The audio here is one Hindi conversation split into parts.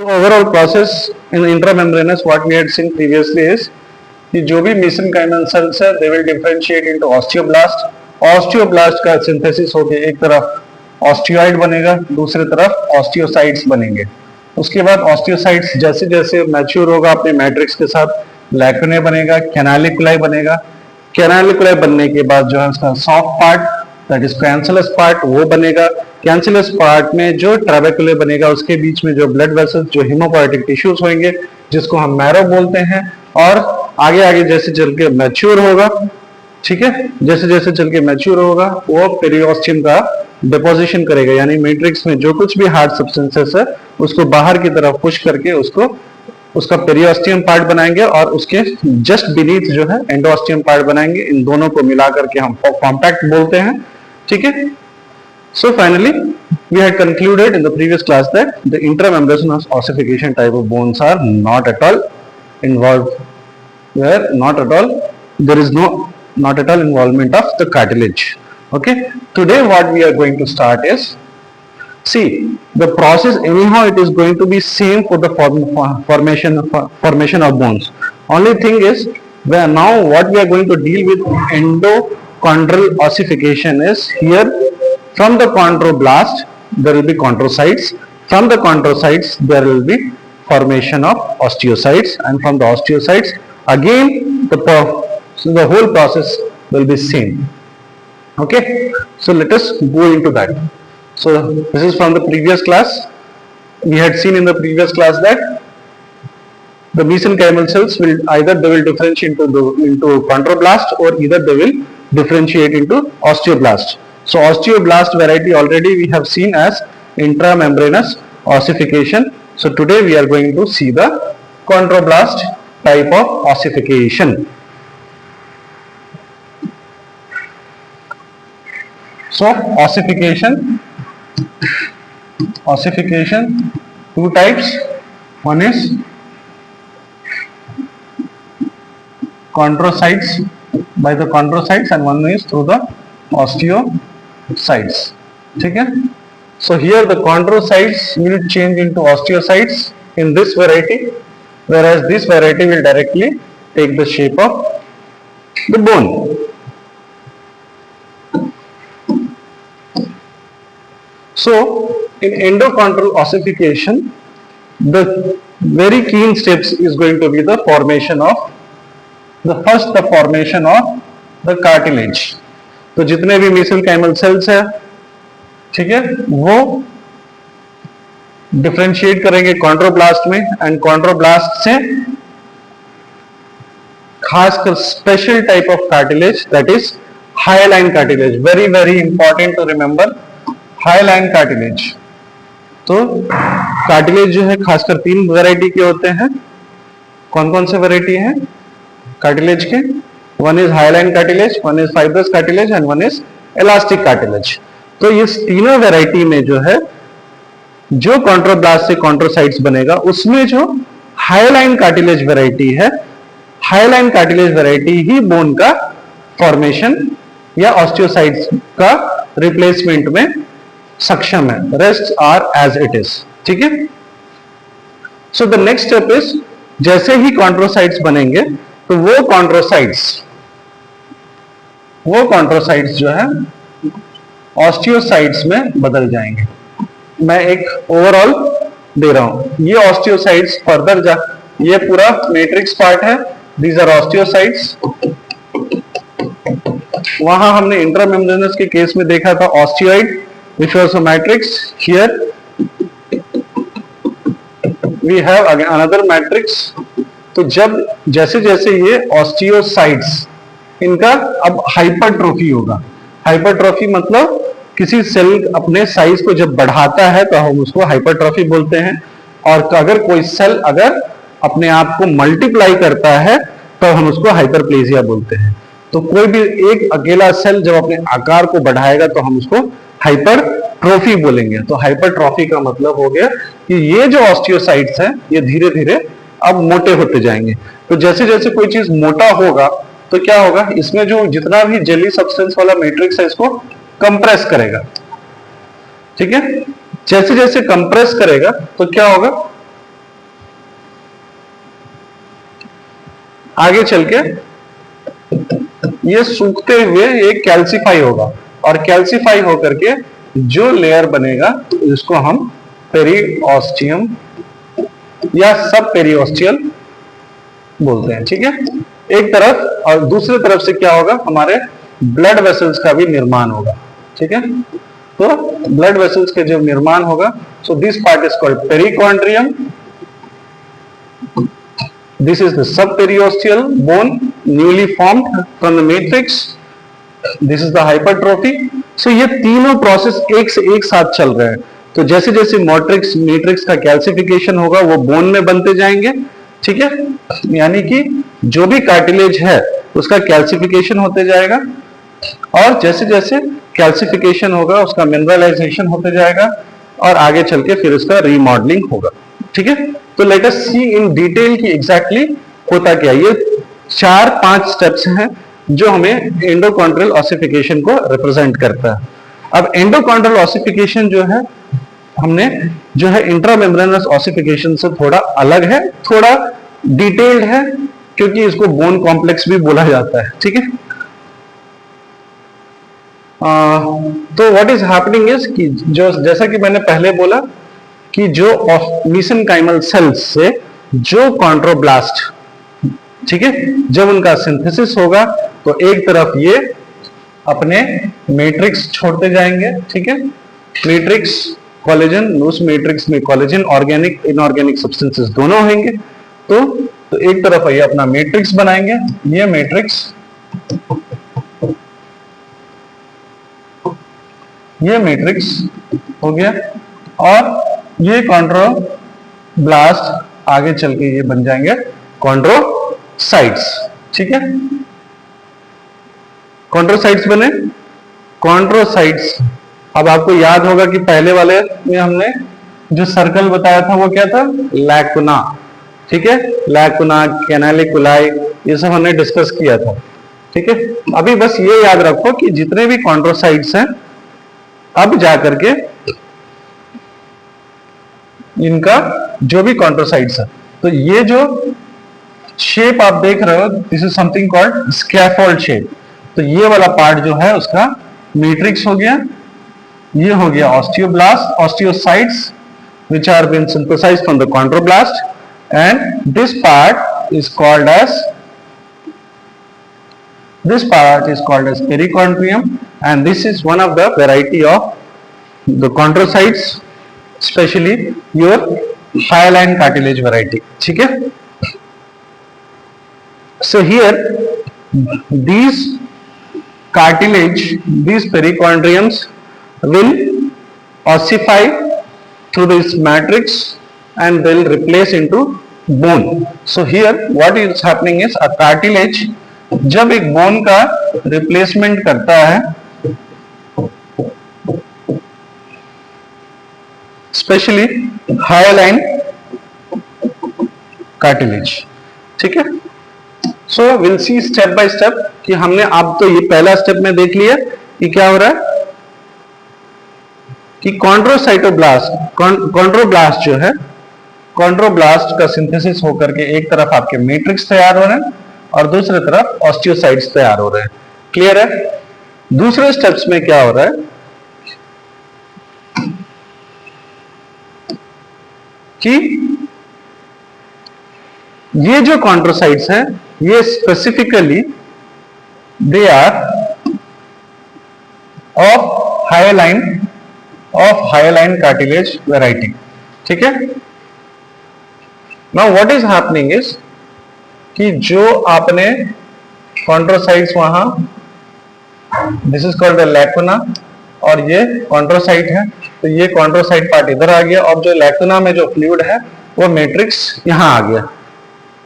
So overall process in intramembranous what we had seen previously is कि जो भी mesenchymal cells है they will differentiate into osteoblast. Osteoblast का synthesis होके एक तरफ osteoid बनेगा, दूसरी तरफ osteocytes बनेंगे. उसके बाद osteocytes जैसे जैसे mature होगा अपने मैट्रिक्स के साथ lacunae बनेगा, canaliculi बनेगा. Canaliculi बनने के बाद जो है उसका soft part that is cancellous part वो बनेगा. कैंसलस पार्ट में जो ट्रैबेकुले बनेगा उसके बीच में जो ब्लड वेसल्स जो हिमोपोएटिक टिश्यूज होंगे जिसको हम मैरो बोलते हैं. और आगे आगे जैसे चल के मैच्योर होगा, ठीक है, जैसे जैसे चल के मैच्योर होगा वो पेरिओस्टियम का डिपोजिशन करेगा, यानी मैट्रिक्स में जो कुछ भी हार्ड सब्सटेंसेस है उसको बाहर की तरफ पुश करके उसको उसका पेरिओस्टियम पार्ट बनाएंगे और उसके जस्ट बीनीथ जो है एंडोस्टियम पार्ट बनाएंगे. इन दोनों को मिला करके हम कॉम्पैक्ट बोलते हैं, ठीक है. So finally, we had concluded in the previous class that the intramembranous ossification type of bones are not at all involved. Where not at all, there is not at all involvement of the cartilage. Okay. Today, what we are going to start is, see, the process anyhow it is going to be same for the formation of bones. Only thing is, where now what we are going to deal with endochondral ossification is here. From the chondroblast there will be chondrocytes, from the chondrocytes there will be formation of osteocytes, and from the osteocytes again the whole process will be same. Okay, so let us go into that. So this is from the previous class. We had seen in the previous class that the mesenchymal cells will either they will differentiate into chondroblast or either they will differentiate into osteoblast. So osteoblast variety already we have seen as intramembranous ossification. So today we are going to see the chondroblast type of ossification. So ossification, two types. One is chondrocytes, by the chondrocytes, and one is through the osteocytes. ठीक है. So here the chondrocytes will change into osteocytes in this variety, whereas this variety will directly take the shape of the bone. So in endochondral ossification, the very keen steps is going to be the formation of the formation of the cartilage. तो जितने भी मेसेनकाइमल सेल्स है, ठीक है, वो डिफरेंशिएट करेंगे कॉन्ड्रोब्लास्ट में, एंड कॉन्ड्रोब्लास्ट से खासकर special type of cartilage that is hyaline cartilage. Very very important to remember, hyaline cartilage. तो कार्टिलेज जो है खासकर 3 वैरायटी के होते हैं. कौन कौन से वैरायटी हैं कार्टिलेज के? One is hyaline cartilage, one is fibrous cartilage and one is elastic cartilage. तो ये तीनों वैरायटी में जो है जो कॉन्ट्रोब्लास्ट से कॉन्ट्रोसाइट्स बनेगा उसमें जो हाइलाइन कार्टिलेज वैरायटी है, हाइलाइन कार्टिलेज वैरायटी ही बोन का फॉर्मेशन या ऑस्टियोसाइट्स का रिप्लेसमेंट में सक्षम है. Rest are as it is. ठीक है. So the next step is, जैसे ही कॉन्ट्रोसाइट्स बनेंगे तो वो कॉन्ट्रोसाइट्स जो है ऑस्टियोसाइट्स में बदल जाएंगे. मैं एक ओवरऑल दे रहा हूं. ये ऑस्टियोसाइट्स फर्दर जा, ये पूरा मैट्रिक्स पार्ट है. These are osteocytes. वहां हमने इंट्रामेम्ब्रेनस के केस में देखा था osteoid which was a matrix. Here we have again another matrix. तो जब जैसे जैसे ये ऑस्टियोसाइट्स इनका अब हाइपरट्रोफी होगा. हाइपरट्रोफी मतलब किसी सेल अपने साइज को जब बढ़ाता है तो हम उसको हाइपरट्रोफी बोलते हैं. और अगर कोई सेल अगर अपने आप को मल्टीप्लाई करता है तो हम उसको हाइपरप्लेजिया बोलते हैं. तो कोई भी एक अकेला सेल जब अपने आकार को बढ़ाएगा तो हम उसको हाइपरट्रोफी बोलेंगे. तो हाइपरट्रोफी का मतलब हो गया कि ये जो ऑस्टियोसाइट्स हैं ये धीरे धीरे अब मोटे होते जाएंगे. तो जैसे जैसे कोई चीज मोटा होगा तो क्या होगा, इसमें जो जितना भी जेली सब्सटेंस वाला मैट्रिक्स है इसको कंप्रेस करेगा. ठीक है. जैसे जैसे कंप्रेस करेगा तो क्या होगा, आगे चल के ये सूखते हुए ये कैल्सिफाई होगा, और कैल्सिफाई होकर के जो लेयर बनेगा जिसको हम पेरिओस्टियम या सब पेरिओस्टियल बोलते हैं। ठीक है, एक तरफ, और दूसरी तरफ से क्या होगा, हमारे ब्लड वेसल्स का भी निर्माण होगा। ठीक है, तो ब्लड वेसल्स के जो निर्माण होगा, so this part is called perichondrium, this is the sub periosteal bone newly formed from the matrix, this is the hypertrophy. So ये तीनों प्रोसेस एक से एक साथ चल रहे हैं। तो जैसे जैसे मैट्रिक्स का कैल्सिफिकेशन होगा वो बोन में बनते जाएंगे। ठीक है, यानी कि जो भी कार्टिलेज है उसका कैल्सिफिकेशन होते जाएगा, और जैसे जैसे कैल्सिफिकेशन होगा उसका मिनरलाइजेशन होते जाएगा, और आगे चल के फिर उसका रीमॉडलिंग होगा। ठीक है, तो let us see in detail कि एग्जैक्टली होता क्या। ये 4-5 स्टेप्स हैं जो हमें एंडोकॉन्ड्रियल ऑसिफिकेशन को रिप्रेजेंट करता है। अब एंडोकॉन्ड्रियल ऑसिफिकेशन जो है, हमने जो है इंट्रामेम्ब्रेनस ऑसिफिकेशन से थोड़ा अलग है, थोड़ा डिटेल्ड है, क्योंकि इसको बोन कॉम्प्लेक्स भी बोला जाता है। ठीक है, तो व्हाट इज हैपनिंग इज कि जो, जैसा कि मैंने पहले बोला कि जो मीसेनकाइमल सेल्स से जो कॉन्ड्रोब्लास्ट, ठीक है, जब उनका सिंथेसिस होगा तो एक तरफ ये अपने मैट्रिक्स छोड़ते जाएंगे। ठीक है, मैट्रिक्स कोलेजन, उस मैट्रिक्स में कोलेजन ऑर्गेनिक इनऑर्गेनिक सब्सटेंसेस दोनों होंगे। तो एक तरफ ये अपना मैट्रिक्स बनाएंगे, ये मैट्रिक्स हो गया, और ये कॉन्ड्रोब्लास्ट आगे चल के ये बन जाएंगे कॉन्ड्रोसाइट्स। ठीक है, कॉन्ड्रोसाइट्स बने, कॉन्ड्रोसाइट्स। अब आपको याद होगा कि पहले वाले में हमने जो सर्कल बताया था वो क्या था, लैकुना। ठीक है, लैकुना, कैनालिकुलाई, ये सब हमने डिस्कस किया था। ठीक है, अभी बस ये याद रखो कि जितने भी कॉन्ड्रोसाइट्स हैं, अब जाकर के इनका जो भी कॉन्ड्रोसाइट्स है, तो ये जो शेप आप देख रहे हो, this is something called scaffold shape. तो ये वाला पार्ट जो है उसका मैट्रिक्स हो गया, ये हो गया osteoblast, osteocytes which are been synthesized from the chondroblast, and this part is called as perichondrium, and this is one of the variety of the chondrocytes, especially your hyaline cartilage variety. ठीक है, so here these cartilage, these perichondriums will ossify through this matrix and they'll replace into bone. So here what is happening is a cartilage जब एक बोन का रिप्लेसमेंट करता है, स्पेशली हाइलाइन कार्टिलेज। ठीक है, so will see step by step कि हमने अब तो ये पहला स्टेप में देख लिया कि क्या हो रहा है कि कॉन्ड्रोब्लास्ट जो है, कॉन्ड्रोब्लास्ट का सिंथेसिस होकर के एक तरफ आपके मैट्रिक्स तैयार हो रहे हैं और दूसरी तरफ ऑस्टियोसाइट्स तैयार हो रहे हैं। क्लियर है? दूसरे स्टेप्स में क्या हो रहा है कि ये जो कॉन्ड्रोसाइट्स हैं ये specifically they are of hyaline cartilage variety. ठीक है, now what is happening is कि जो आपने कॉन्ड्रोसाइट्स वहां, दिस इज कॉल्ड लैकुना और ये कॉन्ड्रोसाइट है, तो ये कॉन्ड्रोसाइट पार्ट इधर आ गया और जो लैकुना में जो फ्लूइड है वो मैट्रिक्स यहां आ गया।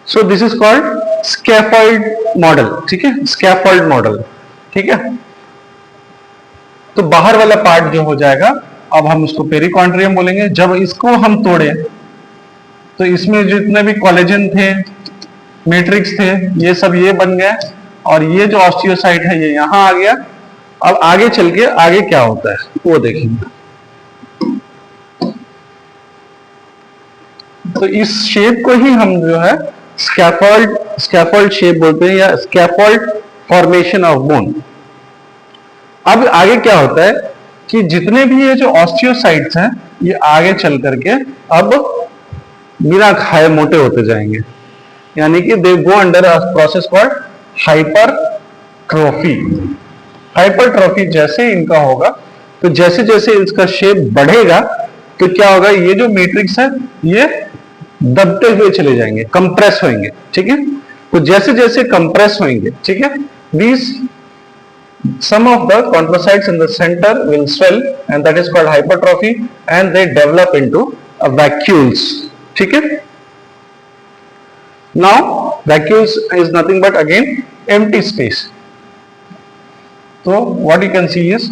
सो this is called scaffold model. ठीक है, स्कैफोल्ड मॉडल। ठीक है, तो बाहर वाला पार्ट जो हो जाएगा, अब हम उसको पेरिकॉन्ड्रियम बोलेंगे। जब इसको हम तोड़े तो इसमें जितने भी कोलेजन थे, मैट्रिक्स थे, ये सब ये बन गए और ये जो ऑस्टियोसाइट है ये यहां आ गया। अब आगे चल के आगे क्या होता है वो देखेंगे। तो इस शेप को ही हम जो है स्कैफोल्ड शेप बोलते हैं या स्कैफोल्ड फॉर्मेशन ऑफ बोन। अब आगे क्या होता है कि जितने भी ये जो ऑस्टियोसाइट्स हैं ये आगे चल करके अब बिना खाए मोटे होते जाएंगे, यानी कि they go under a process called hypertrophy. Hypertrophy जैसे इनका होगा तो जैसे जैसे इसका शेप बढ़ेगा तो क्या होगा, ये जो मैट्रिक्स है ये दबते हुए चले जाएंगे, कंप्रेस होंगे, ठीक है। तो जैसे जैसे कंप्रेस होंगे, ठीक है, these some of the chondrocytes in the center will swell and that is called hypertrophy and they develop into a vacuoles, ठीक है। now vacuoles is nothing but again empty space. तो what you can see is,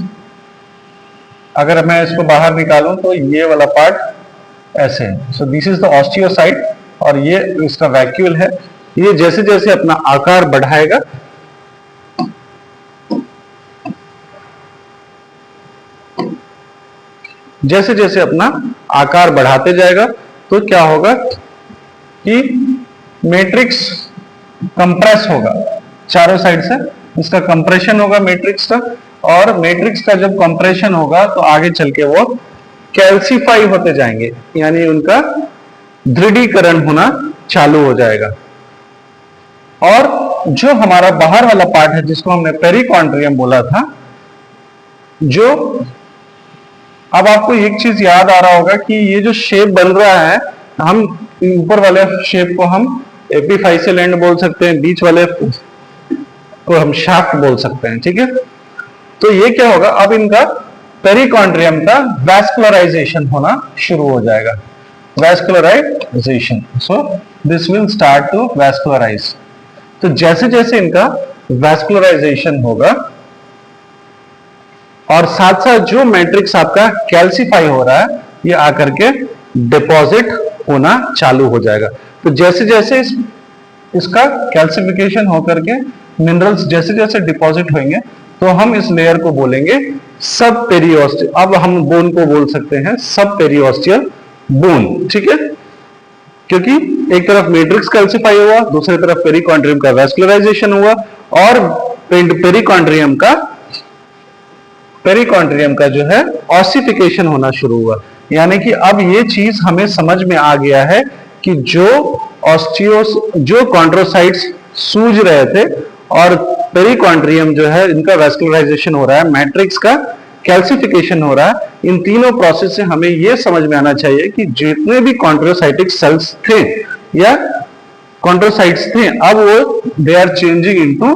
अगर मैं इसको बाहर निकालूं तो ये वाला पार्ट ऐसे है, so this is the osteocyte और ये इसका वैक्यूल है। ये जैसे जैसे अपना आकार बढ़ाएगा जैसे जैसे अपना आकार बढ़ाते जाएगा तो क्या होगा कि मैट्रिक्स कंप्रेस होगा चारों साइड से, इसका कंप्रेशन होगा मैट्रिक्स का, और मैट्रिक्स का जब कंप्रेशन होगा तो आगे चल के वो कैल्सीफाई होते जाएंगे, यानी उनका दृढ़ीकरण होना चालू हो जाएगा। और जो हमारा बाहर वाला पार्ट है जिसको हमने पेरिकॉन्ड्रियम बोला था, जो अब आपको एक चीज याद आ रहा होगा कि ये जो शेप बन रहा है, हम ऊपर वाले शेप को हम एपीफाइसियल एंड बोल सकते हैं, बीच वाले को हम शाफ्ट बोल सकते हैं, ठीक है। तो ये क्या होगा, अब इनका पेरिकॉन्ड्रियम का वैस्कुलराइजेशन होना शुरू हो जाएगा, vascularization. So this will start to vascularize. तो जैसे जैसे इनका वैस्कुलराइजेशन होगा और साथ साथ जो मैट्रिक्स आपका कैल्सीफाई हो रहा है ये आकर के डिपॉजिट होना चालू हो जाएगा। तो जैसे जैसे इसका कैल्सिफिकेशन होकर के मिनरल्स जैसे जैसे डिपॉजिट होंगे तो हम इस लेयर को बोलेंगे सब पेरियोस्टियल। अब हम बोन को बोल सकते हैं सब पेरियोस्टियल बोन, ठीक है, क्योंकि एक तरफ मैट्रिक्स कैल्सिफाई हुआ, दूसरी तरफ पेरिकॉन्ड्रियम का वैस्कुलराइजेशन हुआ और पेरिकॉन्ड्रियम का जो है ऑसिफिकेशन होना शुरू हुआ। यानी कि अब ये चीज हमें समझ में आ गया है कि जो कॉन्ड्रोसाइट्स सूज रहे थे और पेरिकॉन्ड्रियम जो है इनका वैस्कुलराइजेशन हो रहा है, मैट्रिक्स का कैल्सिफिकेशन हो रहा है, इन तीनों प्रोसेस से हमें यह समझ में आना चाहिए कि जितने भी कॉन्ड्रोसाइटिक सेल्स थे या कॉन्ड्रोसाइट्स थे अब वो they are changing into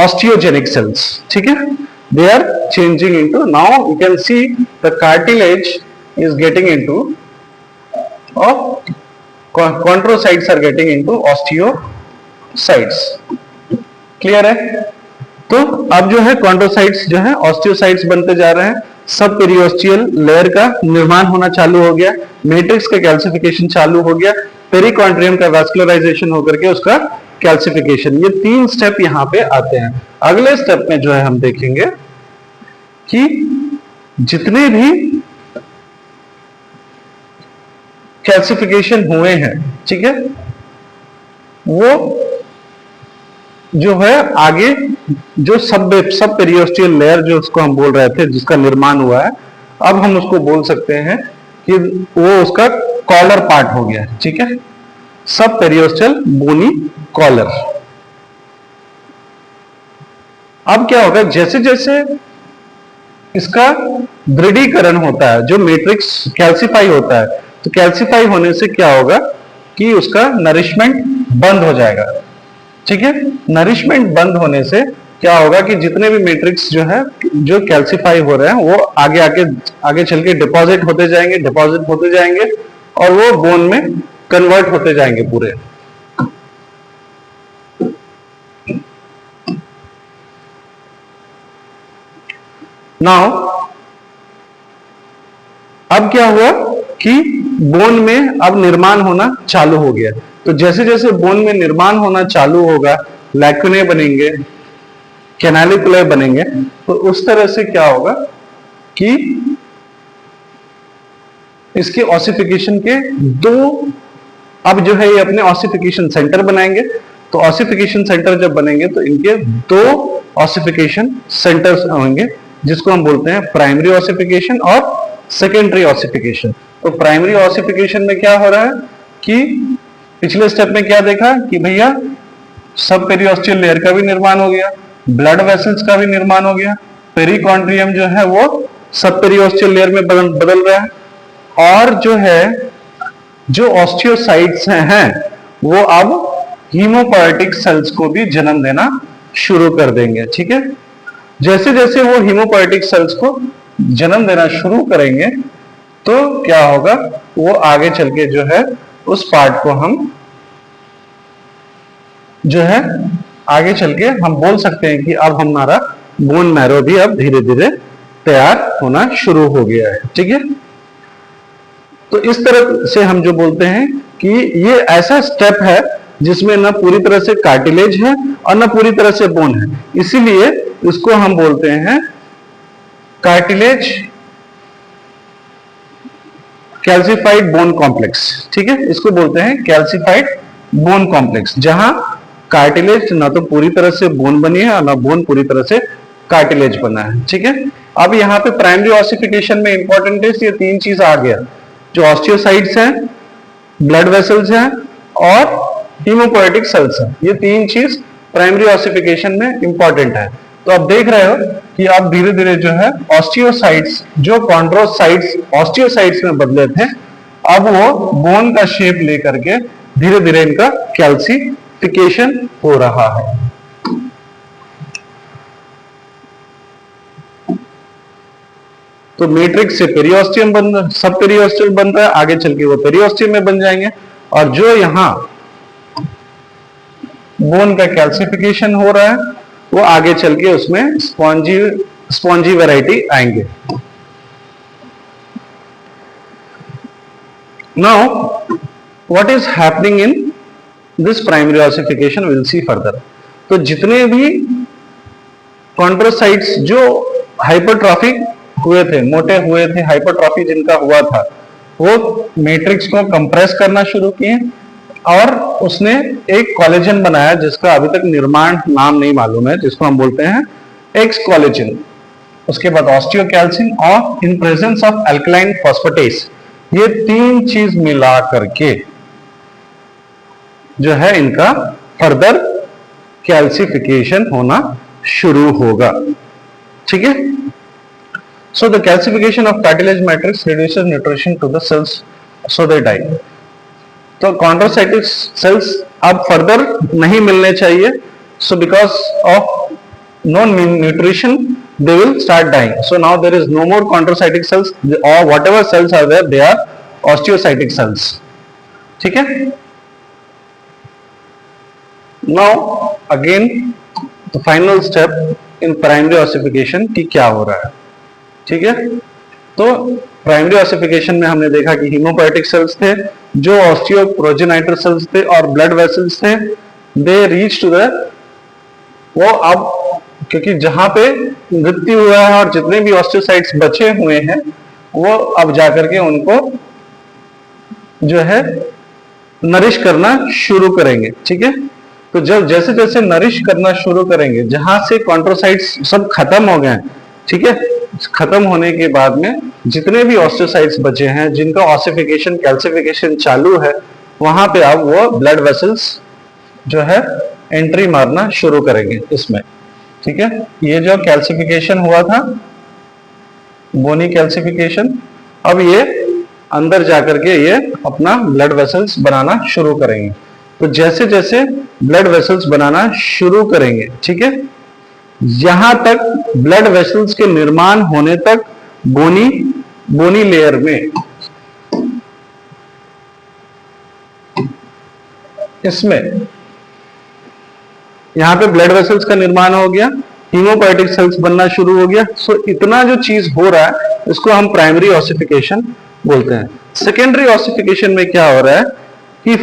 osteogenic cells, ठीक है, they are changing into, now you can see the cartilage is getting into chondrocytes are getting into osteocytes, clear है। तो अब जो है कॉन्ड्रोसाइट्स जो है ऑस्टियोसाइट्स बनते जा रहे हैं, सब पेरियोस्टियल लेयर का निर्माण होना चालू हो गया, मैट्रिक्स का कैल्सिफिकेशन चालू हो गया, पेरिकॉन्ड्रियम का वैस्कुलराइजेशन होकर के उसका कैल्सिफिकेशन। ये तीन स्टेप यहां पे आते हैं। अगले स्टेप में जो है हम देखेंगे कि जितने भी कैल्सिफिकेशन हुए हैं, ठीक है, वो जो है आगे जो सब पेरियोस्टियल लेयर जो उसको हम बोल रहे थे जिसका निर्माण हुआ है, अब हम उसको बोल सकते हैं कि वो उसका कॉलर पार्ट हो गया, ठीक है, सब पेरियोस्टियल बोनी कॉलर। अब क्या होगा, जैसे जैसे इसका दृढ़ीकरण होता है, जो मैट्रिक्स कैल्सिफाई होता है, तो कैल्सिफाई होने से क्या होगा कि उसका नरिशमेंट बंद हो जाएगा, ठीक है। नरिशमेंट बंद होने से क्या होगा कि जितने भी मैट्रिक्स जो है जो कैल्सिफाई हो रहे हैं वो आगे चल के डिपॉजिट होते जाएंगे और वो बोन में कन्वर्ट होते जाएंगे पूरे। नाउ अब क्या हुआ कि बोन में अब निर्माण होना चालू हो गया। तो जैसे जैसे बोन में निर्माण होना चालू होगा, लैक्यूने बनेंगे, कैनालिकुले बनेंगे, तो उस तरह से क्या होगा कि इसके ऑसिफिकेशन के दो अब जो है ये अपने ऑसिफिकेशन सेंटर बनाएंगे। तो ऑसिफिकेशन सेंटर जब बनेंगे तो इनके दो ऑसिफिकेशन सेंटर्स होंगे, जिसको हम बोलते हैं प्राइमरी ऑसिफिकेशन और सेकेंडरी ऑसिफिकेशन। तो प्राइमरी ऑसिफिकेशन में क्या हो रहा है कि पिछले स्टेप में क्या देखा कि भैया सब पेरियोस्टियल लेयर का भी निर्माण हो गया, ब्लड वेसल्स का भी निर्माण हो गया, पेरिकॉन्ड्रियम जो है वो सब पेरियोस्टियल लेयर में बदल रहा है, और जो है जो ऑस्टियोसाइट्स हैं वो अब हीमोपोएटिक सेल्स को भी जन्म देना शुरू कर देंगे। ठीक है, जैसे जैसे वो हीमोपोएटिक सेल्स को जन्म देना शुरू करेंगे तो क्या होगा, वो आगे चल के जो है उस पार्ट को हम जो है आगे चल के हम बोल सकते हैं कि अब हमारा बोन मैरो भी अब धीरे धीरे तैयार होना शुरू हो गया है। ठीक है, तो इस तरह से हम जो बोलते हैं कि ये ऐसा स्टेप है जिसमें ना पूरी तरह से कार्टिलेज है और ना पूरी तरह से बोन है, इसीलिए इसको हम बोलते हैं कार्टिलेज कैल्सिफाइड बोन कॉम्प्लेक्स। ठीक है, इसको बोलते हैं कैल्सिफाइड बोन कॉम्प्लेक्स, जहां कार्टिलेज ना तो पूरी तरह से बोन बनी है और ना बोन पूरी तरह से कार्टिलेज बना है। ठीक है, अब यहाँ पे प्राइमरी ऑसिफिकेशन में इंपॉर्टेंट है ये तीन चीज आ गया, जो ऑस्टियोसाइट्स हैं, ब्लड वेसल्स हैं और हीमोपोएटिक सेल्स हैं। ये तीन चीज प्राइमरी ऑसिफिकेशन में इंपॉर्टेंट है। तो आप देख रहे हो कि आप धीरे धीरे जो है ऑस्टियोसाइट्स जो कॉन्ड्रोसाइट्स ऑस्टियोसाइट्स में बदले थे, अब वो बोन का शेप लेकर के धीरे धीरे इनका कैल्सिफिकेशन हो रहा है। तो मैट्रिक्स से पेरियोस्टियम बन सब पेरियोस्टियल बन रहा है, आगे चल के वो पेरियोस्टियम में बन जाएंगे, और जो यहां बोन का कैल्सिफिकेशन हो रहा है वो आगे चल के उसमें स्पॉन्जी वैरायटी आएंगे। Now what is happening in this primary ossification, will see further. तो जितने भी कॉन्ट्रोसाइट्स जो हाइपरट्रॉफिक हुए थे, मोटे हुए थे, हाइपरट्रॉफी जिनका हुआ था, वो मैट्रिक्स को कंप्रेस करना शुरू किए और उसने एक कोलेजन बनाया जिसका अभी तक निर्माण नाम नहीं मालूम है, जिसको हम बोलते हैं एक्स कोलेजन। उसके बाद ऑस्टियोकैल्सिन और in presence of alkaline phosphatase, ये तीन चीज मिला करके जो है इनका फर्दर कैल्सिफिकेशन होना शुरू होगा। ठीक है, so the calcification of cartilage matrix reduces nutrition to the cells so they die। तो कॉन्ड्रोसाइटिक सेल्स अब फर्दर नहीं मिलने चाहिए, so because of no nutrition they will start dying, so now there is no more chondrocytic cells or whatever cells are there they are osteocytic cells। ठीक है, now again the final step in primary ossification कि क्या हो रहा है। ठीक है, तो प्राइमरी ऑसिफिकेशन में हमने देखा कि हीमोपोएटिक सेल्स थे, जो ऑस्टियोप्रोजेनाइटर सेल्स थे और ब्लड वेसल्स थे, दे रीच टू द वो अब क्योंकि जहां पे मृत्यु हुआ है और जितने भी ऑस्टियोसाइट्स बचे हुए हैं वो अब जाकर के उनको जो है नरिश करना शुरू करेंगे। ठीक है, तो जब जैसे जैसे नरिश करना शुरू करेंगे, जहां से कॉन्ट्रोसाइट्स सब खत्म हो गए, ठीक है, खत्म होने के बाद में जितने भी ऑस्टियोसाइट्स बचे हैं जिनका ऑसिफिकेशन कैल्सिफिकेशन चालू है, वहां पे अब वो ब्लड वेसल्स जो है एंट्री मारना शुरू करेंगे इसमें। ठीक है, ये जो कैल्सिफिकेशन हुआ था, बोनी कैल्सिफिकेशन, अब ये अंदर जाकर के ये अपना ब्लड वेसल्स बनाना शुरू करेंगे। तो जैसे जैसे ब्लड वेसल्स बनाना शुरू करेंगे, ठीक है, यहां तक ब्लड वेसल्स के निर्माण होने तक बोनी लेयर में इसमें यहां पे ब्लड वेसल्स का निर्माण हो गया, हीमोपोएटिक सेल्स बनना शुरू हो गया। सो इतना जो चीज हो रहा है इसको हम प्राइमरी ऑसिफिकेशन बोलते हैं। सेकेंडरी ऑसिफिकेशन में क्या हो रहा है कि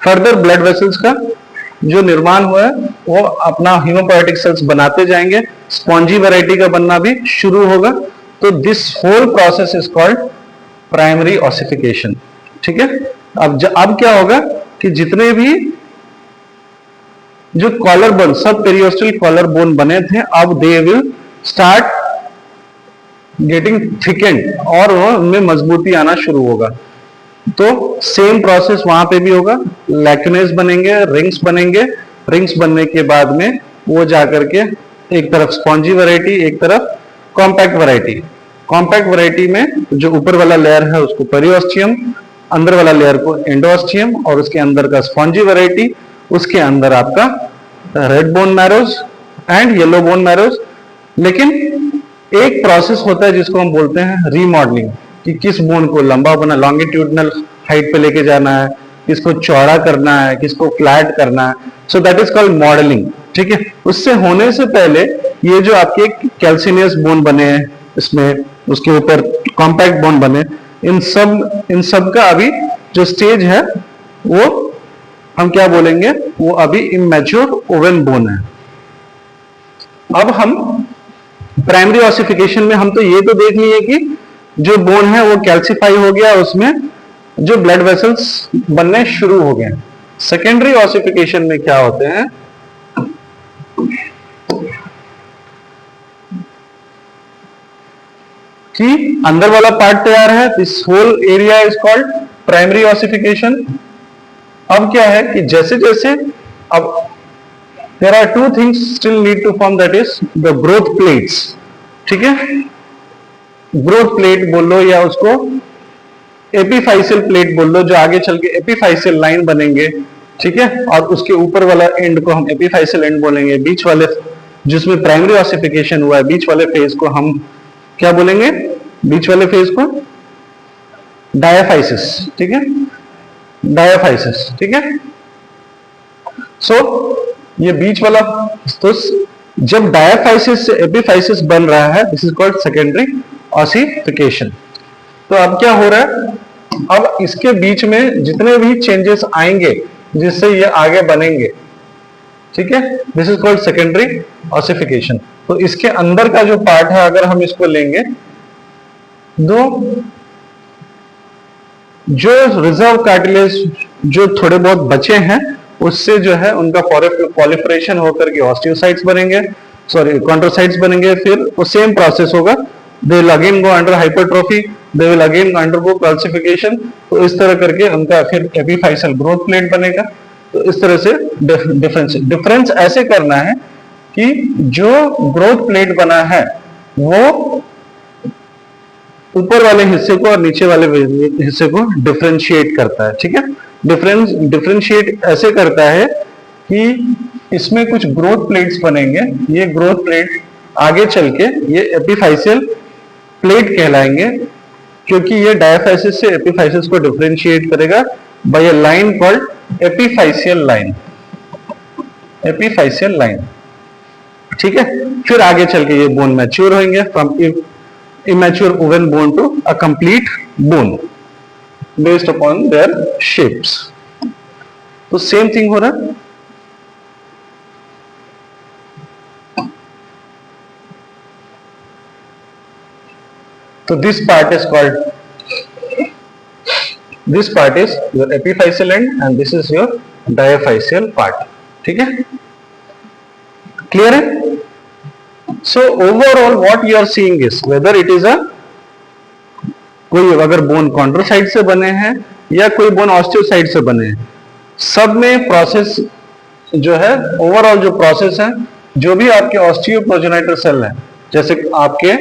फर्दर ब्लड वेसल्स का जो निर्माण हुआ है वो अपना हीमोपोएटिक सेल्स बनाते जाएंगे, स्पॉन्जी वैरायटी का बनना भी शुरू होगा। तो this whole process is called primary ossification. ठीक है, अब क्या होगा कि जितने भी जो कॉलर बोन, सब पेरियोस्टल कॉलर बोन बने थे, अब they will start getting thickened और उनमें मजबूती आना शुरू होगा। तो सेम प्रोसेस वहां पे भी होगा, लैक्यूनेस बनेंगे, रिंग्स बनेंगे, रिंग्स बनने के बाद में वो जाकर के एक तरफ स्पॉन्जी वैरायटी, एक तरफ कॉम्पैक्ट वैरायटी। कॉम्पैक्ट वैरायटी में जो ऊपर वाला लेयर है उसको पेरियोस्टियम, अंदर वाला लेयर को एंडोस्टियम, और उसके अंदर का स्पॉन्जी वैरायटी, उसके अंदर आपका red bone marrows and yellow bone marrows. लेकिन एक प्रोसेस होता है जिसको हम बोलते हैं रीमॉडलिंग, कि किस बोन को लंबा बना, लॉन्गिट्यूडनल हाइट पे लेके जाना है, किसको चौड़ा करना है, किसको फ्लैट करना है। So that is called modelling. ठीक है, उससे होने से पहले ये जो आपके कैल्सिनियस बोन बने हैं, इसमें उसके ऊपर कॉम्पैक्ट बोन बने, इन सब का अभी जो स्टेज है वो हम क्या बोलेंगे, वो अभी इमैच्योर ओवन बोन है। अब हम प्राइमरी ऑसिफिकेशन में हम तो ये तो देख लिए कि जो बोन है वो कैल्सिफाई हो गया, उसमें जो ब्लड वेसल्स बनने शुरू हो गए। सेकेंडरी ऑसिफिकेशन में क्या होते हैं कि अंदर वाला पार्ट तैयार है, this whole area is called primary ossification. अब क्या है कि जैसे जैसे अब there are two things still need to form, that is the growth plates. ठीक है, ग्रोथ प्लेट बोल लो या उसको एपीफाइसियल प्लेट बोल लो, जो आगे चल के एपीफाइसियल लाइन बनेंगे। ठीक है, और उसके ऊपर वाला एंड को हम एपीफाइसियल एंड बोलेंगे। बीच वाले जिसमें प्राइमरी ऑसिफिकेशन हुआ है, बीच वाले फेज को हम क्या बोलेंगे, बीच वाले फेज को डायाफाइसिस। ठीक है, डायाफाइसिस। ठीक है, सो ये बीच वाला, तो जब डायाफाइसिस से एपीफाइसिस बन रहा है, this is called secondary ossification. तो अब क्या हो रहा है, अब इसके बीच में जितने भी चेंजेस आएंगे जिससे ये आगे बनेंगे, ठीक है, this is called secondary ossification. तो इसके अंदर का जो पार्ट है, अगर हम इसको लेंगे, दो जो रिजर्व कार्टिलेज जो थोड़े बहुत बचे हैं, उससे जो है उनका पॉलिफरेशन होकर के ऑस्टियोसाइट्स बनेंगे, सॉरी कॉन्ड्रोसाइट्स बनेंगे। फिर वो सेम प्रोसेस होगा, they will again go under hypertrophy, they will again undergo calcification. तो इस तरह करके उनका फिर एपीफाइसियल ग्रोथ प्लेट बनेगा। तो इस तरह से डिफरेंस ऐसे करना है कि जो ग्रोथ प्लेट बना है वो ऊपर वाले हिस्से को और नीचे वाले हिस्से को डिफरेंशिएट करता है। ठीक है, डिफरेंशिएट ऐसे करता है कि इसमें कुछ ग्रोथ प्लेट्स बनेंगे, ये ग्रोथ प्लेट आगे चल के ये एपीफाइसियल प्लेट कहलाएंगे, क्योंकि ये डायाफाइसिस से एपीफाइसिस को डिफरेंशिएट करेगा by a line called epiphyseal line. Epiphyseal line. ठीक है, फिर आगे चल के ये बोन मैच्योर होंगे from immature oven bone to a complete bone based upon their shapes। तो सेम थिंग हो रहा है। तो this part is your epiphyseal end and this is your diaphyseal part. ठीक है, क्लियर है? So overall what you are seeing is whether it is a कोई अगर बोन कॉन्ड्रोसाइट से बने हैं या कोई बोन ऑस्टियोसाइट से बने हैं, सब में प्रोसेस जो है, ओवरऑल जो प्रोसेस है, जो भी आपके ऑस्टियोप्रोजेनाइटर सेल है, जैसे आपके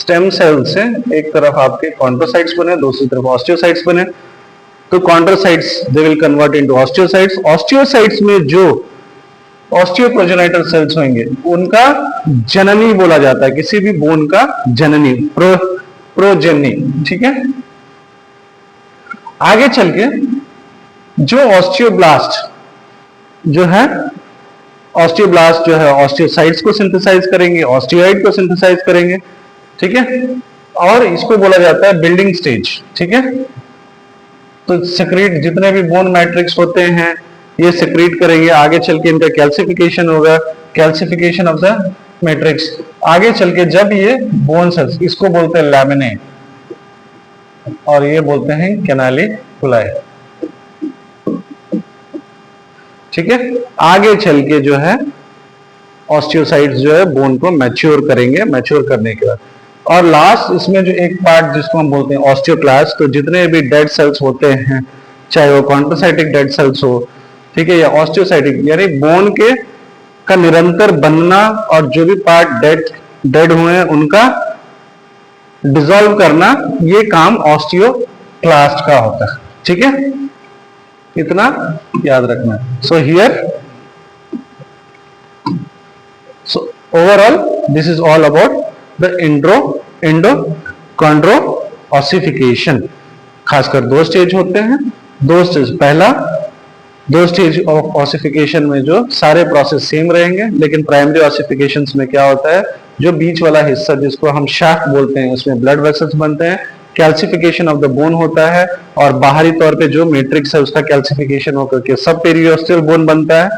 स्टेम सेल्स हैं, एक तरफ आपके कॉन्ड्रोसाइट्स बने, दूसरी तरफ ऑस्टियोसाइट्स बने। तो chondrocytes they will convert into osteocytes. Osteocytes में जो ऑस्टियोप्रोजेनाइटर सेल्स होंगे उनका जननी बोला जाता है, किसी भी बोन का जननी, प्रोजेनी। ठीक है, आगे चल के जो ऑस्टियोब्लास्ट जो है, ऑस्टियोब्लास्ट जो है ऑस्टियोसाइट्स को सिंथेसाइज करेंगे, ऑस्टियोइड को सिंथेसाइज करेंगे। ठीक है, और इसको बोला जाता है बिल्डिंग स्टेज। ठीक है, तो सेक्रेट जितने भी बोन मैट्रिक्स होते हैं ये सेक्रेट करेंगे, आगे चल के इनका कैल्सिफिकेशन होगा, कैल्सिफिकेशन ऑफ द मैट्रिक्स। आगे चल के जब ये बोन सेल्स, इसको बोलते हैं लैमिने, और ये बोलते हैं कैनालिकुलाई। ठीक है, आगे चल के जो है ऑस्टियोसाइट्स जो है बोन को मैच्योर करेंगे, मैच्योर करने के बाद। और लास्ट इसमें जो एक पार्ट जिसको हम बोलते हैं ऑस्टियोक्लास्ट, तो जितने भी डेड सेल्स होते हैं, चाहे वो कॉन्ट्रोसाइटिक डेड सेल्स हो, ठीक है, या ऑस्टियोसाइटिक यानी बोन के का निरंतर बनना, और जो भी पार्ट डेड हुए हैं उनका डिसॉल्व करना, ये काम ऑस्टियोक्लास्ट का होता है। ठीक है, इतना याद रखना। So here, so overall this is all about the endochondro ossification. खासकर दो स्टेज होते हैं, दो स्टेज। पहला, दो स्टेज ऑफ ऑसिफिकेशन में जो सारे प्रोसेस सेम रहेंगे, लेकिन प्राइमरी ऑसिफिकेशन में क्या होता है, जो बीच वाला हिस्सा जिसको हम शाफ्ट बोलते हैं, उसमें ब्लड वेसल्स बनते हैं, कैल्सिफिकेशन ऑफ द बोन होता है, और बाहरी तौर पे जो मैट्रिक्स है उसका कैल्सिफिकेशन होकर के सब पेरियोस्टल बोन बनता है।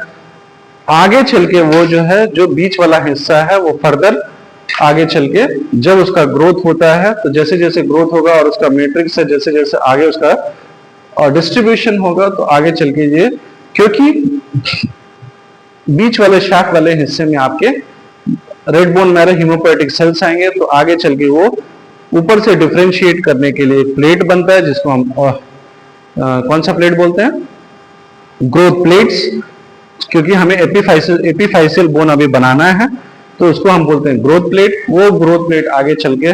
आगे चल के वो जो है, जो बीच वाला हिस्सा है, वो फर्दर आगे चल के जब उसका ग्रोथ होता है, तो जैसे जैसे ग्रोथ होगा और उसका मैट्रिक्स है जैसे जैसे आगे उसका और डिस्ट्रीब्यूशन होगा, तो आगे चल के ये, क्योंकि बीच वाले शाफ्ट वाले हिस्से में आपके red bone marrow haemopoietic cells आएंगे, तो आगे चल के वो ऊपर से डिफरेंशिएट करने के लिए एक प्लेट बनता है, जिसको हम कौन सा प्लेट बोलते हैं, ग्रोथ प्लेट्स। क्योंकि हमें एपीफाइसियल बोन अभी बनाना है, तो उसको हम बोलते हैं ग्रोथ प्लेट। वो ग्रोथ प्लेट आगे चल के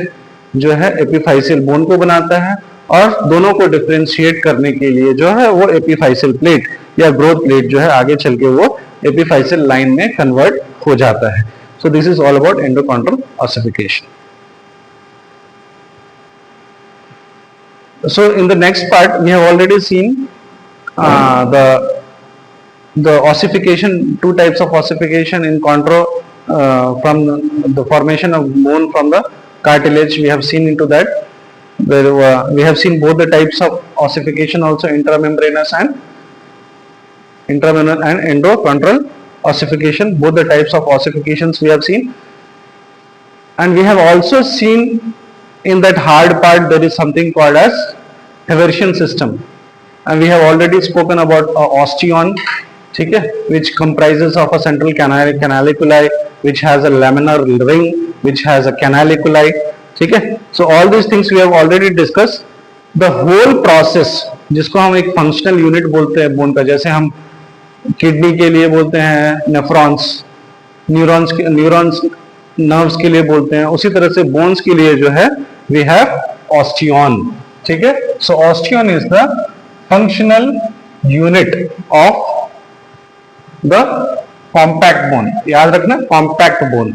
जो है एपीफाइसियल बोन को बनाता है, और दोनों को डिफरेंशिएट करने के लिए जो है वो एपीफाइसियल प्लेट या ग्रोथ प्लेट जो है आगे चल के वो एपीफाइसियल लाइन में कन्वर्ट हो जाता है। So this is all about endochondral ossification. So in the next part we have already seen the ossification, two types of ossification in chondro, from the formation of bone from the cartilage. We have seen into that. We have seen both the types of ossification also, intramembranous and endochondral ossification. Both the types of ossifications we have seen, and we have also seen in that hard part there is something called as Haversian system, and we have already spoken about osteon, ठीक है, which comprises of a central canaliculi, which has a laminar ring, which has a canaliculi, ठीक है। So all these things we have already discussed. The whole process, जिसको हम एक functional unit बोलते हैं बोन का, जैसे हम किडनी के लिए बोलते हैं नेफ्रॉन्स, न्यूरॉन्स नर्व्स के लिए बोलते हैं, उसी तरह से बोन्स के लिए जो है वी हैव ऑस्टियन। ठीक है, so osteon is the functional unit of the compact bone. याद रखना, compact bone.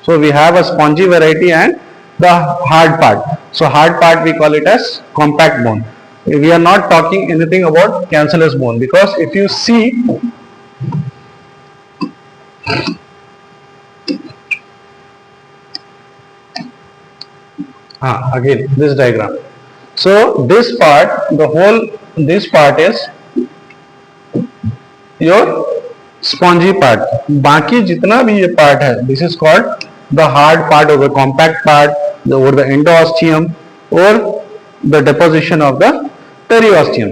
So we have a spongy variety and the hard part. So hard part we call it as compact bone. We are not talking anything about cancellous bone, because if you see again this diagram, so this part, this part is your spongy part. बाकी जितना भी ये part है, this is called the hard part or the compact part, or the endosteum, or the deposition of the periosteum.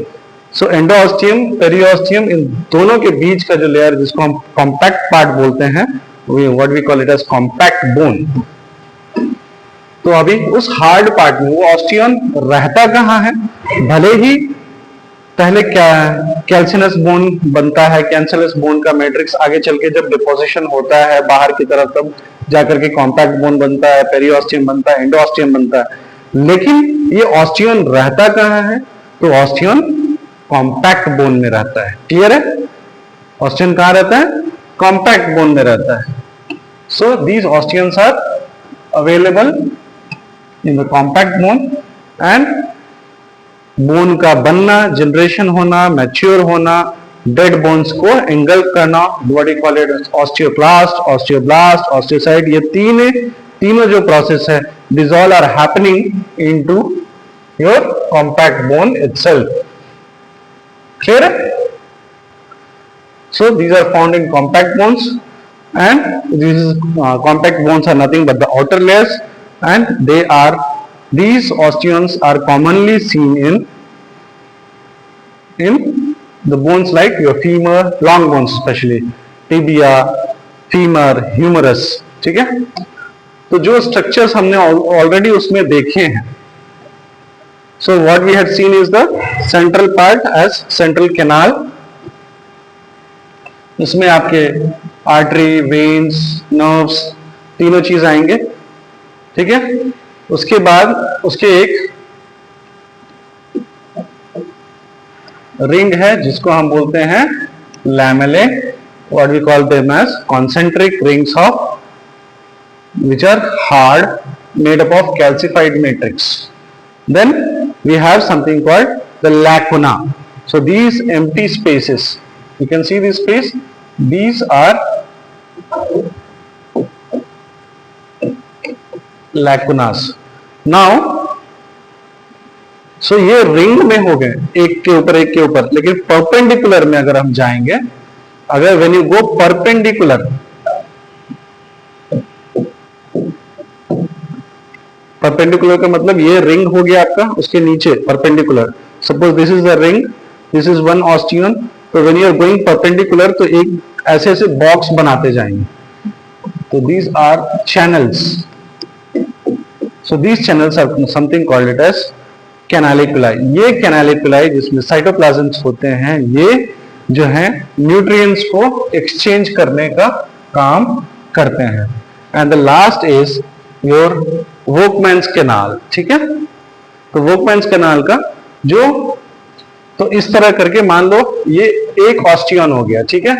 So endosteum, periosteum, इन दोनों के बीच का जो लेयर जिसको हम कॉम्पैक्ट पार्ट बोलते हैं, what we call it as compact bone. तो अभी उस हार्ड पार्ट में वो ऑस्टियन रहता कहाँ है? भले ही पहले क्या कैल्सिनस बोन बनता है, कैंसलस बोन का मैट्रिक्स आगे चल के जब डिपोजिशन होता है बाहर की तरफ, तब जाकर के कॉम्पैक्ट बोन बनता है, पेरियोस्टियम बनता है, एंडोस्टियम बनता है. लेकिन ये ऑस्टियन रहता कहाँ है? तो ऑस्टियन कॉम्पैक्ट बोन में रहता है. क्लियर है? ऑस्टियन कहाँ रहता है? कॉम्पैक्ट बोन में रहता है. So these osteons are available in the compact bone, and bone का बनना, जनरेशन होना, मैच्योर होना, डेड बोन्स को एंगल्फ करना, what you call it osteoclast, osteoblast, osteocyte, ये तीनों जो प्रोसेस है, these all are happening into your compact bone itself. Clear? So these are found in compact bones, and these compact bones are nothing but the outer layers, and they are These osteons are commonly seen in the bones like your femur, long bones especially, tibia, femur, humerus. ठीक है, तो जो स्ट्रक्चर्स हमने ऑलरेडी उसमें देखे हैं. So what we had seen is the central part as central canal. इसमें आपके आर्टरी, वेन्स, नर्व्स तीनों चीज आएंगे. ठीक है, उसके बाद उसके एक रिंग है जिसको हम बोलते हैं lamellae. What we call them as concentric rings of which are hard, made up of calcified matrix. Then we have something called the lacuna. So these empty spaces, you can see this space, these are lacunas. Now so ये रिंग में हो गए एक के ऊपर एक के ऊपर, लेकिन परपेंडिकुलर में अगर हम जाएंगे, अगर when you go perpendicular, perpendicular का मतलब ये रिंग हो गया आपका, उसके नीचे perpendicular. Suppose this is the ring, this is one osteon. तो when you are going perpendicular तो एक ऐसे ऐसे बॉक्स बनाते जाएंगे. तो these are channels. So these channels are something called it as canaliculi. ये कैनालिकुलाई जिसमें साइटोप्लाज्म्स होते हैं, ये जो है न्यूट्रिएंट्स को एक्सचेंज करने का काम करते हैं. And the last is your Volkmann's canal. ठीक है, तो वोकमैन्स कैनाल का जो, तो इस तरह करके मान लो ये एक ऑस्टियन हो गया. ठीक है,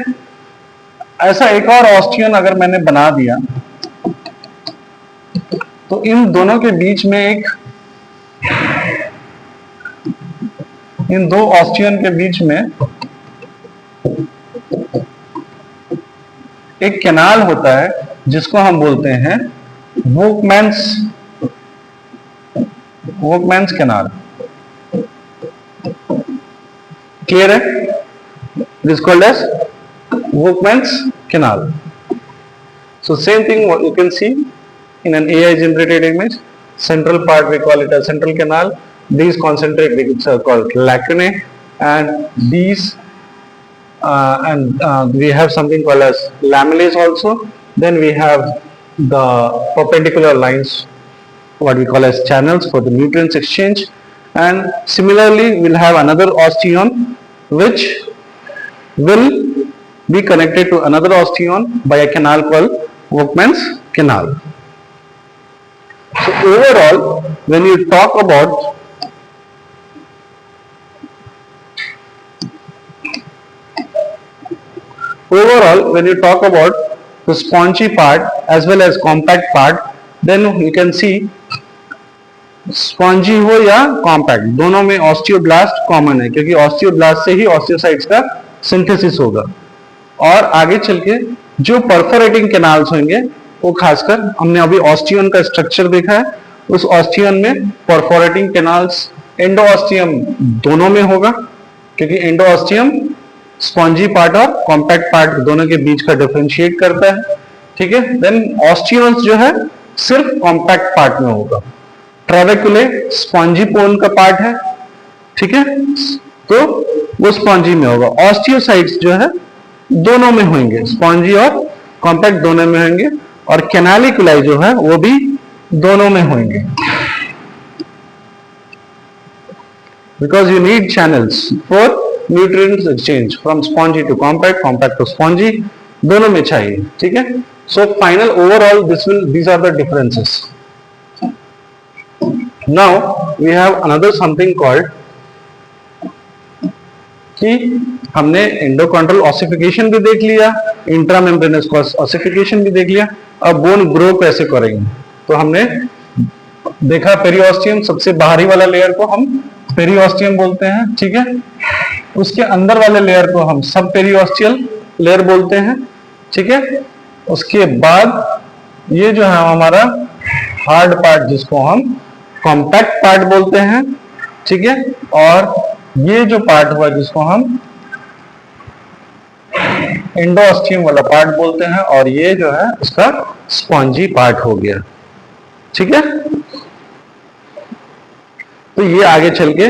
ऐसा एक और ऑस्टियन अगर मैंने बना दिया तो इन दोनों के बीच में इन दो ऑस्टियन के बीच में एक कैनाल होता है जिसको हम बोलते हैं वोकमैन्स कैनाल. क्लियर है? This called as Volkmann's canal. So same thing what you can see in an AI generated image. Central part we call it as central canal. These concentric rings are called lacunae, and these we have something called as lamellae also. Then we have the perpendicular lines, what we call as channels for the nutrients exchange. And similarly we'll have another osteon which will be connected to another osteon by a canal called Wokman's canal. So overall when you talk about the spongy part as well as compact part, then you can see spongy हो या कॉम्पैक्ट, दोनों में ऑस्टियोब्लास्ट कॉमन है, क्योंकि ऑस्टियोब्लास्ट से ही ऑस्टियोसाइट्स का सिंथेसिस होगा. और आगे चल के जो परफोरेटिंग कैनाल्स होंगे वो खासकर हमने अभी ऑस्टियन का स्ट्रक्चर देखा है, उस ऑस्टियन में परफोरेटिंग कैनाल्स एंडोऑस्टियम दोनों में होगा, क्योंकि एंडोऑस्टियम स्पॉन्जी पार्ट और कॉम्पैक्ट पार्ट दोनों के बीच का डिफरेंशिएट करता है. ठीक है, देन ऑस्टियंस जो है सिर्फ कॉम्पैक्ट पार्ट में होगा. ट्रेबेकुले स्पॉन्जी पोन का पार्ट है. ठीक है, तो वो स्पॉन्जी में होगा. ऑस्टियोसाइट्स जो है दोनों में होंगे, स्पॉन्जी और कॉम्पैक्ट दोनों में होंगे, और कैनालिकुलाई जो है वो भी दोनों में होंगे. Because you need channels for nutrients exchange from spongy to compact, compact to spongy, दोनों में चाहिए. ठीक है, so final overall these are the differences. Now we have another something called कि हमने एंडोकॉन्ड्रल ऑसिफिकेशन भी देख लिया, इंट्रामेम्ब्रेनस ऑसिफिकेशन भी देख लिया. अब बोन ग्रो कैसे करेंगे, तो हमने देखा पेरिओस्टियम, सबसे बाहरी वाला लेयर को हम पेरिओस्टियम बोलते हैं. ठीक है, उसके अंदर वाले लेयर को हम सब पेरिओस्टियल लेयर बोलते हैं. ठीक है, उसके बाद ये जो है हमारा हार्ड पार्ट जिसको हम कॉम्पैक्ट पार्ट बोलते हैं. ठीक है, और ये जो पार्ट हुआ जिसको हम एंडोऑस्टियम वाला पार्ट बोलते हैं, और ये जो है उसका स्पॉन्जी पार्ट हो गया. ठीक है, तो ये आगे चल के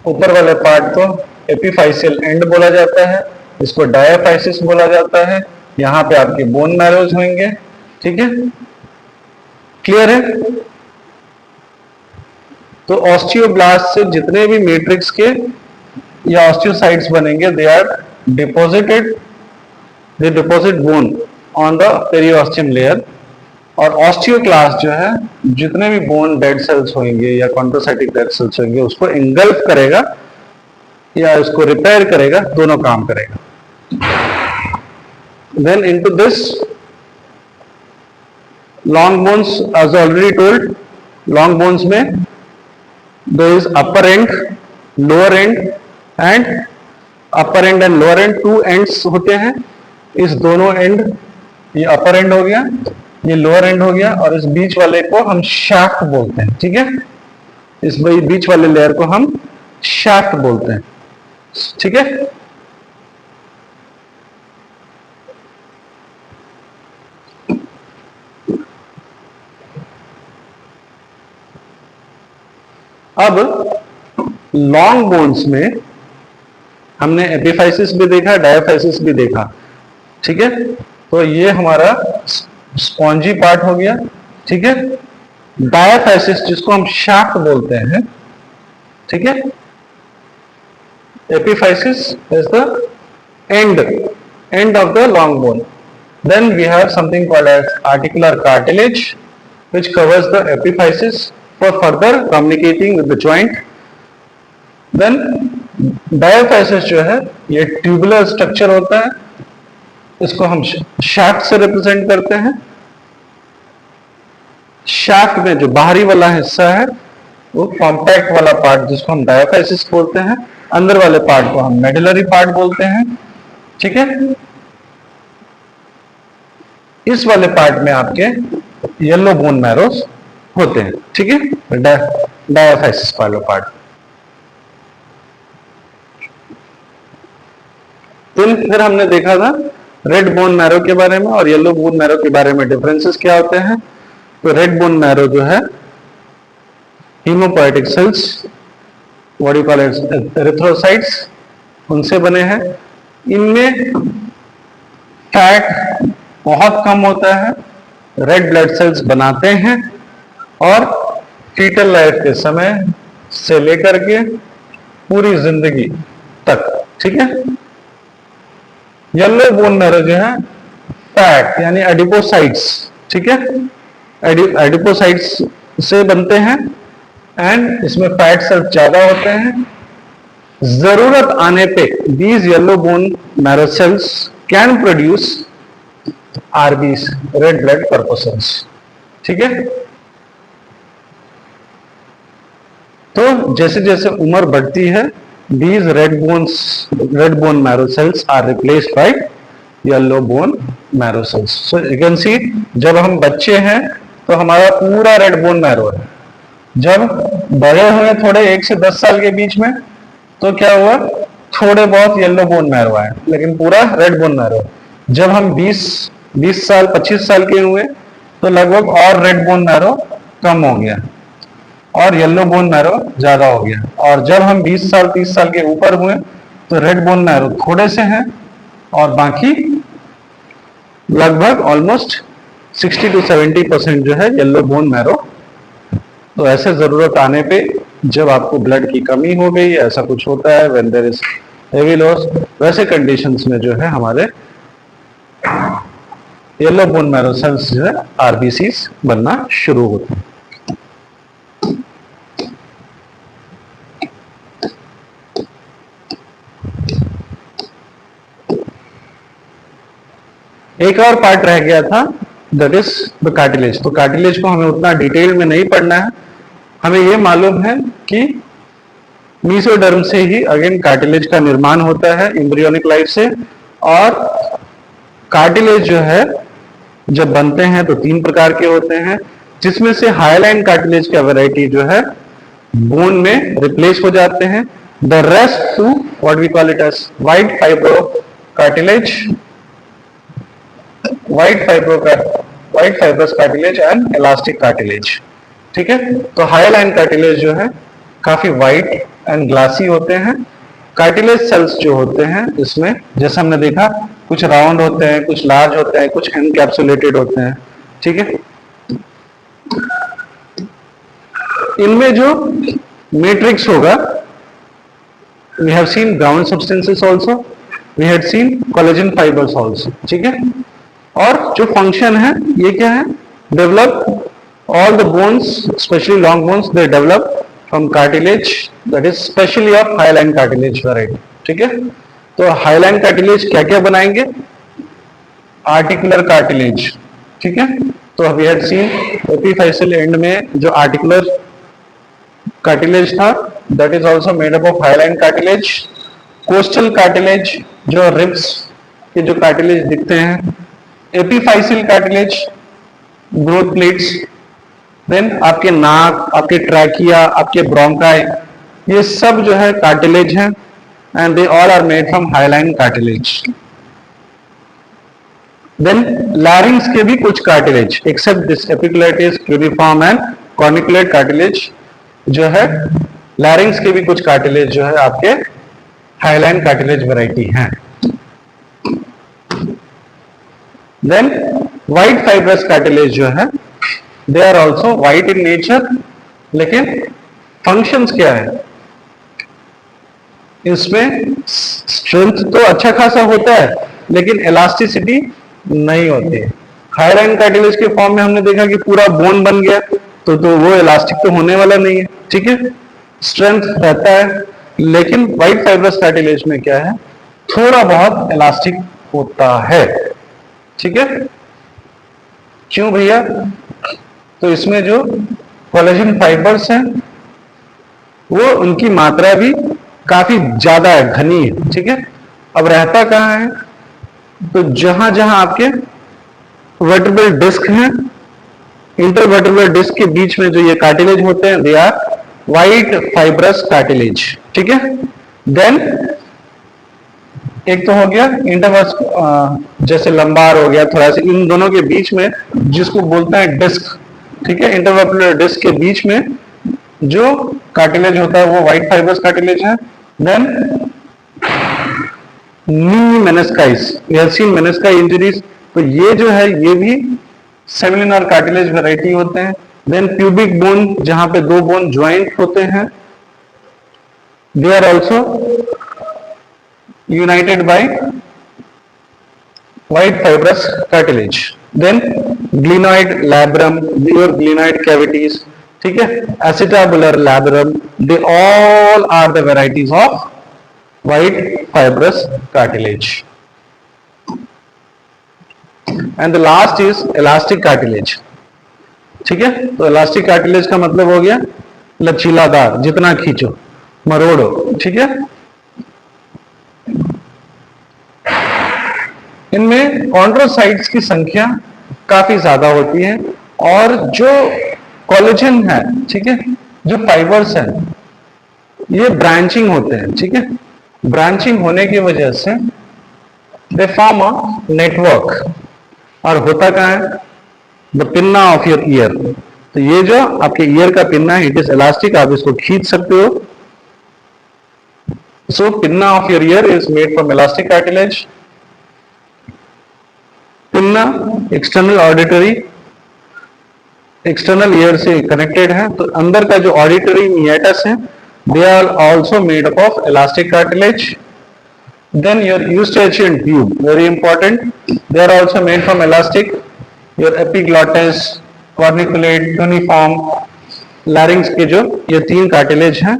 ऊपर वाले पार्ट को एपिफाइसियल एंड बोला जाता है, इसको डायाफाइसिस बोला जाता है। यहाँ पे आपके बोन मैरोज होंगे, ठीक है, क्लियर है। तो ऑस्टियोब्लास्ट से जितने भी मैट्रिक्स के या ऑस्टियोसाइट्स बनेंगे, they are deposited, they deposit bone on the periosteum layer. और ऑस्टियोक्लास्ट जो है जितने भी बोन डेड सेल्स होंगे या कॉन्ड्रोसाइटिक डेड सेल्स होंगे उसको इंगल्फ करेगा या उसको रिपेयर करेगा, दोनों काम करेगा। Then into this long bones, as already told, long bones में there is upper end, lower end and upper end and lower end, two ends होते हैं। इस दोनों एंड, ये अपर एंड हो गया, ये लोअर एंड हो गया, और इस बीच वाले को हम शाफ्ट बोलते हैं, ठीक है। इस बीच वाले लेयर को हम शाफ्ट बोलते हैं, ठीक है। अब लॉन्ग बोन्स में हमने एपिफाइसिस भी देखा, डायाफाइसिस भी देखा, ठीक है। तो ये हमारा स्पॉन्जी पार्ट हो गया, ठीक है। डायाफाइसिस जिसको हम शाफ्ट बोलते हैं, ठीक है। Epiphysis is the end of the long bone. Then we have something called as articular cartilage, which covers the epiphysis for further communicating with the joint. Then diaphysis जो है ये ट्यूबुलर स्ट्रक्चर होता है, इसको हम शाफ्ट से रिप्रेजेंट करते हैं। शाफ्ट में जो बाहरी वाला हिस्सा है वो कॉम्पैक्ट वाला पार्ट जिसको हम डायाफाइसिस बोलते हैं, अंदर वाले पार्ट को हम मेडुलरी पार्ट बोलते हैं, ठीक है। इस वाले पार्ट में आपके येलो बोन मैरोस होते हैं, ठीक है, डायाफाइसिस वाला पार्ट। फिर हमने देखा था रेड बोन मैरो के बारे में और येलो बोन मैरो के बारे में डिफरेंसेस क्या होते हैं। तो रेड बोन मैरो जो है haemopoietic cells, what you call it, erythrocytes, उनसे बने हैं। इनमें फैट बहुत कम होता है, रेड ब्लड सेल्स बनाते हैं और फीटल लाइफ के समय से लेकर के पूरी जिंदगी तक, ठीक है। येलो बोन मैरो जो है फैट यानी एडिपोसाइट्स, ठीक है, एडिपोसाइट्स से बनते हैं एंड इसमें फैट सेल्स ज्यादा होते हैं। जरूरत आने पे these yellow bone marrow cells can produce RBs, red blood corpuscles, ठीक है। तो जैसे जैसे उम्र बढ़ती है these red bone marrow cells are replaced by yellow bone marrow cells. So you can see जब हम बच्चे हैं तो हमारा पूरा रेड बोन मैरो है। जब बड़े हुए थोड़े 1 से 10 साल के बीच में तो क्या हुआ, थोड़े बहुत येलो बोन मैरो आए, लेकिन पूरा रेड बोन मैरो। जब हम 20 साल 25 साल के हुए तो लगभग और रेड बोन मैरो कम हो गया और येलो बोन मैरो ज्यादा हो गया। और जब हम 20 साल 30 साल के ऊपर हुए तो रेड बोन मैरो थोड़े से हैं और बाकी लगभग ऑलमोस्ट 60 to 70% जो है येलो बोन मैरो। तो ऐसे जरूरत आने पे जब आपको ब्लड की कमी हो गई, ऐसा कुछ होता है when there is heavy loss, वैसे कंडीशंस में जो है हमारे येलो बोन मैरो सेल्स जो है आरबीसीज बनना शुरू होते हैं। एक और पार्ट रह गया था, दैट इज द कार्टिलेज। तो कार्टिलेज को हमें उतना डिटेल में नहीं पढ़ना है, हमें ये मालूम है कि मीसोडर्म से ही अगेन कार्टिलेज का निर्माण होता है एम्ब्रियोनिक लाइफ से। और कार्टिलेज जो है जब बनते हैं तो 3 प्रकार के होते हैं, जिसमें से हाईलाइन कार्टिलेज का वैरायटी जो है बोन में रिप्लेस हो जाते हैं। The rest to what we call it as white fibro cartilage, white fibrous cartilage and elastic cartilage, ठीक है। तो हाइलाइन कार्टिलेज जो है काफी वाइट एंड ग्लासी होते हैं। कार्टिलेज सेल्स जो होते हैं इसमें, जैसे हमने देखा, कुछ राउंड होते हैं, कुछ लार्ज होते हैं, कुछ एनकैप्सुलेटेड होते हैं, ठीक है। इनमें जो मैट्रिक्स होगा, we have seen ground substances also, we had seen collagen fibers also, ठीक है। और जो फंक्शन है ये क्या है, develop all the bones, especially long bones, they develop from cartilage, that is specially of hyaline cartilage variety, ठीक है। तो हाइलाइन कार्टिलेज क्या क्या बनाएंगे, आर्टिकुलर कार्टिलेज, ठीक है। तो we had seen epiphyseal end में जो आर्टिकुलर कार्टिलेज था, that is also made up of hyaline cartilage. Costal cartilage, जो रिब्स के जो कार्टिलेज दिखते हैं। Epiphyseal cartilage, growth plates. Then आपके नाक, आपके ट्रैकिया, आपके ब्रोंकाई, ये सब जो है कार्टिलेज हैं, and they all are made from hyaline cartilage. Then larynx के भी कुछ cartilage, except this apiculatus, cuneiform and corniculate cartilage जो है, लैरिंग्स के भी कुछ कार्टिलेज जो है आपके हाइलाइन कार्टिलेज वैरायटी हैं। देन व्हाइट फाइब्रस कार्टिलेज जो है, they are also white in nature, लेकिन फंक्शंस क्या है इसमें, स्ट्रेंथ तो अच्छा खासा होता है लेकिन इलास्टिसिटी नहीं होती है। हाइलाइन कार्टिलेज के फॉर्म में हमने देखा कि पूरा बोन बन गया, तो वो इलास्टिक तो होने वाला नहीं है, ठीक है। स्ट्रेंथ रहता है, लेकिन व्हाइट फाइब्रस कार्टिलेज में क्या है, थोड़ा बहुत इलास्टिक होता है, ठीक है। क्यों भैया, तो इसमें जो कोलेजन फाइबर्स हैं वो उनकी मात्रा भी काफी ज्यादा है, घनी है, ठीक है। अब रहता कहां है, तो जहां जहां आपके वर्टिब्रल डिस्क हैं, इंटरवर्टिब्रल डिस्क के बीच में जो ये कार्टिलेज होते हैं, they are white fibrous cartilage, ठीक है। देन एक तो हो गया इंटरवर्स, जैसे लंबार हो गया थोड़ा सा, इन दोनों के बीच में जिसको बोलते हैं डिस्क, ठीक है। इंटरवर्टिब्रल डिस्क के बीच में जो कार्टिलेज होता है वो व्हाइट फाइब्रस कार्टिलेज है। Then knee menisci, we have seen menisci injuries, तो ये जो है ये भी सेमिनर कार्टिलेज वैरायटी होते हैं। देन प्यूबिक बोन, जहां पे दो बोन ज्वाइंट होते हैं, they are also united by white fibrous cartilage. Then glenoid labrum, your glenoid cavities, ठीक है, acetabular labrum, they all are the varieties of white fibrous cartilage. And the last is elastic cartilage, ठीक है। तो elastic cartilage का मतलब हो गया लचीलादार, जितना खींचो मरोड़ो, ठीक है। इनमें कॉन्ड्रोसाइट्स की संख्या काफी ज्यादा होती है, और जो कोलेजन है, ठीक है, जो फाइबर्स हैं ये ब्रांचिंग होते हैं, ठीक है। ब्रांचिंग होने की वजह से दे फॉर्म अ नेटवर्क, और होता क्या है, the pinna of your year, तो ये जो आपके ईयर का पिन्ना है, इट इज इलास्टिक, आप इसको खींच सकते हो। So pinna of your ear is made from elastic cartilage. Pinna external auditory, external ear से कनेक्टेड है, तो अंदर का जो ऑडिटरी मियाटस है, they are also made up of elastic cartilage. Then your Eustachian tube, very important, they are also made from elastic. Your epiglottis, corniculate, uniform, larynx के जो ये तीन कार्टिलेज हैं,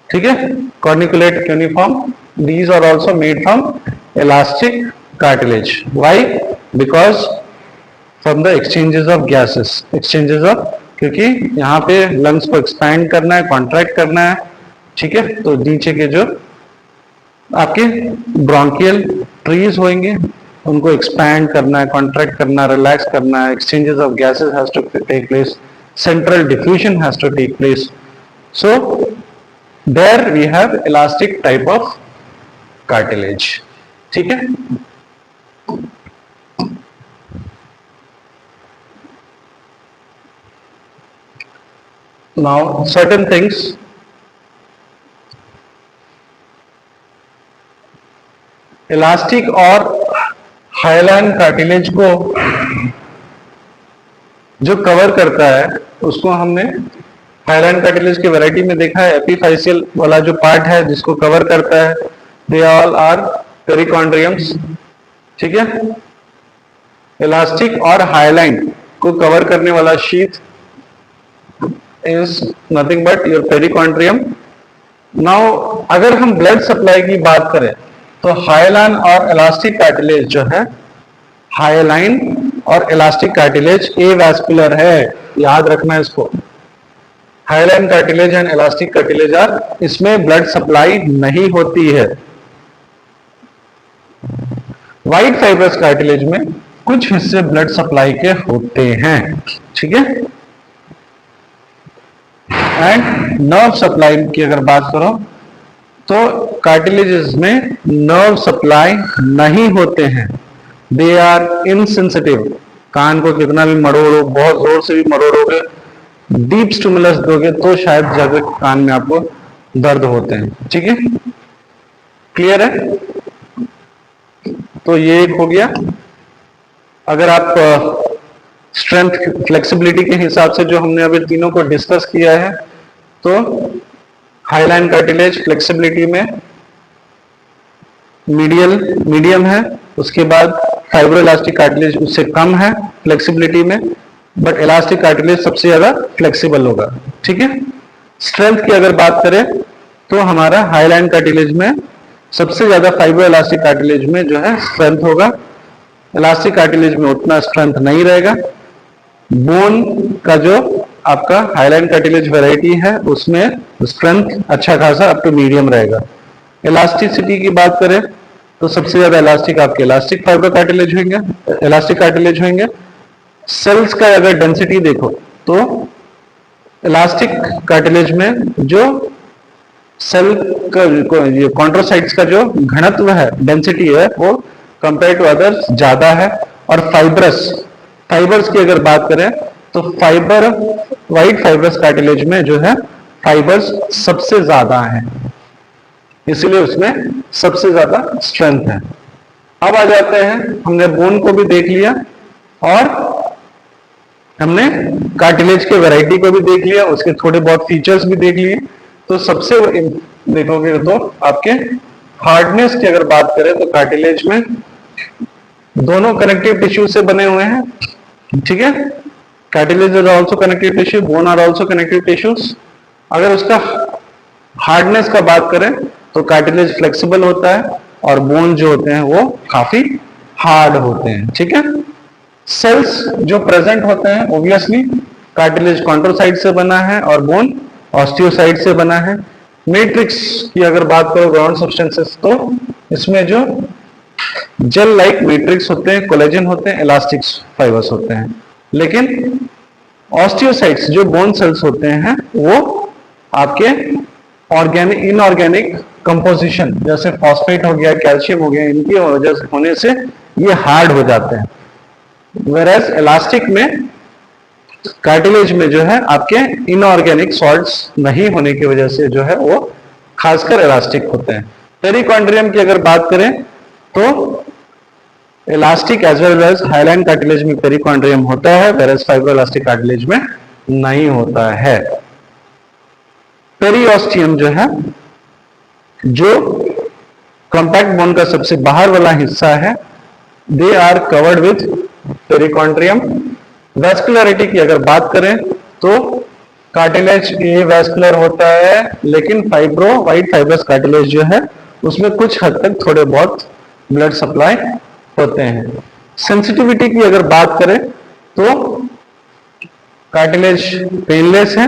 ठीक है, corniculate, uniform, these are also made from elastic cartilage. Why? Because from the exchanges of gases, exchanges of, क्योंकि यहाँ पे लंग्स को एक्सपैंड करना है, कॉन्ट्रैक्ट करना है, ठीक है। तो नीचे के जो आपके ब्रोंकियल ट्रीज होंगे उनको एक्सपैंड करना है, कॉन्ट्रैक्ट करना, रिलैक्स करना है, exchanges of gases has to take place, central diffusion has to take place. So there we have elastic type of cartilage, ठीक है। नाउ सर्टेन थिंग्स, इलास्टिक और हाइलाइन कार्टिलेज को जो कवर करता है उसको हमने हाइलाइन कार्टिलेज की वैरायटी में देखा है। एपीफाइसियल वाला जो पार्ट है जिसको कवर करता है, दे ऑल आर पेरिकॉन्ड्रियम्स, ठीक है। इलास्टिक और हाइलाइन को कवर करने वाला sheath is nothing but your perichondrium. Now अगर हम ब्लड सप्लाई की बात करें तो हाइलाइन और इलास्टिक कार्टिलेज जो है, हाइलाइन और इलास्टिक कार्टिलेज एवास्कुलर है, याद रखना है इसको। Hyaline cartilage and elastic cartilage are, इसमें ब्लड सप्लाई नहीं होती है। व्हाइट फाइब्रस कार्टिलेज में कुछ हिस्से ब्लड सप्लाई के होते हैं, ठीक है। एंड नर्व सप्लाई की अगर बात करो तो कार्टिलेजेस में नर्व सप्लाई नहीं होते हैं, दे आर इनसेंसिटिव। कान को कितना भी मरोड़ो, बहुत जोर से भी मरोड़ोगे, डीप स्टिमुलस दोगे तो शायद जाकर कान में आपको दर्द होते हैं, ठीक है। क्लियर है? तो ये एक हो गया। अगर आप स्ट्रेंथ फ्लेक्सिबिलिटी के हिसाब से जो हमने अभी तीनों को डिस्कस किया है, तो हाइलाइन कार्टिलेज फ्लेक्सिबिलिटी में मीडियम है, उसके बाद फाइब्रोइलास्टिक कार्टिलेज उससे कम है फ्लेक्सिबिलिटी में, बट इलास्टिक कार्टिलेज सबसे ज्यादा फ्लेक्सिबल होगा, ठीक है। स्ट्रेंथ की अगर बात करें तो हमारा हाइलाइन कार्टिलेज में सबसे ज्यादा फाइब्रोइलास्टिक कार्टिलेज में जो है स्ट्रेंथ होगा, इलास्टिक कार्टिलेज में उतना स्ट्रेंथ नहीं रहेगा। बोन का जो आपका हाइलाइन कार्टिलेज वैरायटी है उसमें स्ट्रेंथ अच्छा खासा अप टू मीडियम रहेगा। इलास्टिसिटी की बात करें तो सबसे ज्यादा इलास्टिक आपके इलास्टिक फाइबर कार्टिलेज होंगे, इलास्टिक कार्टिलेज होंगे। सेल्स का अगर डेंसिटी देखो तो इलास्टिक कार्टिलेज में जो सेल का कॉन्ट्रोसाइट्स का जो घनत्व है, डेंसिटी है, वो कंपेयर टू अदर्स ज्यादा है। और फाइबर्स की अगर बात करें तो व्हाइट फाइब्रस कार्टिलेज में जो है फाइबर्स सबसे ज्यादा है, इसलिए उसमें सबसे ज्यादा स्ट्रेंथ है। अब आ जाते हैं, हमने बोन को भी देख लिया और हमने कार्टिलेज के वैरायटी को भी देख लिया, उसके थोड़े बहुत फीचर्स भी देख लिए। तो सबसे देखोगे तो आपके हार्डनेस की अगर बात करें तो कार्टिलेज में दोनों कनेक्टिव टिश्यू से बने हुए हैं, ठीक है। Cartilage are also connective tissue, bone are also connective tissues. अगर उसका हार्डनेस का बात करें तो कार्टिलेज फ्लेक्सिबल होता है और बोन जो होते हैं वो काफी हार्ड होते हैं, ठीक है। सेल्स जो प्रेजेंट होते हैं ऑब्वियसली कार्टिलेज कॉन्ट्रोसाइट से बना है और बोन ऑस्टियोसाइट से बना है। मैट्रिक्स की अगर बात करो ग्राउंड सब्सटेंसेस, तो इसमें जो जेल लाइक मैट्रिक्स होते हैं, कोलेजन होते हैं, इलास्टिक फाइबर्स होते हैं। लेकिन ऑस्टियोसाइट्स जो बोन सेल्स होते हैं वो आपके ऑर्गेनिक इनऑर्गेनिक कंपोजिशन, जैसे फॉस्फेट हो गया, कैल्शियम हो गया, इनकी वजह से होने से ये हार्ड हो जाते हैं। वेरएज इलास्टिक में कार्टिलेज में जो है आपके इनऑर्गेनिक सॉल्ट्स नहीं होने की वजह से जो है वो खासकर इलास्टिक होते हैं। पेरिकॉन्ड्रियम की अगर बात करें तो elastic as well as hyaline cartilage में पेरिकॉन्ड्रियम होता है, वेरएज फाइब्रोइलास्टिक कार्टिलेज में नहीं होता है। पेरिओस्टियम जो है, जो कॉम्पैक्ट बोन का सबसे बाहर वाला हिस्सा है, they are covered with perichondrium. Vascularity की अगर बात करें तो कार्टिलेज ए वैस्कुलर होता है, लेकिन व्हाइट फाइब्रस कार्टिलेज जो है उसमें कुछ हद तक थोड़े बहुत ब्लड सप्लाई होते हैं। सेंसिटिविटी की अगर बात करें तो कार्टिलेज पेनलेस है,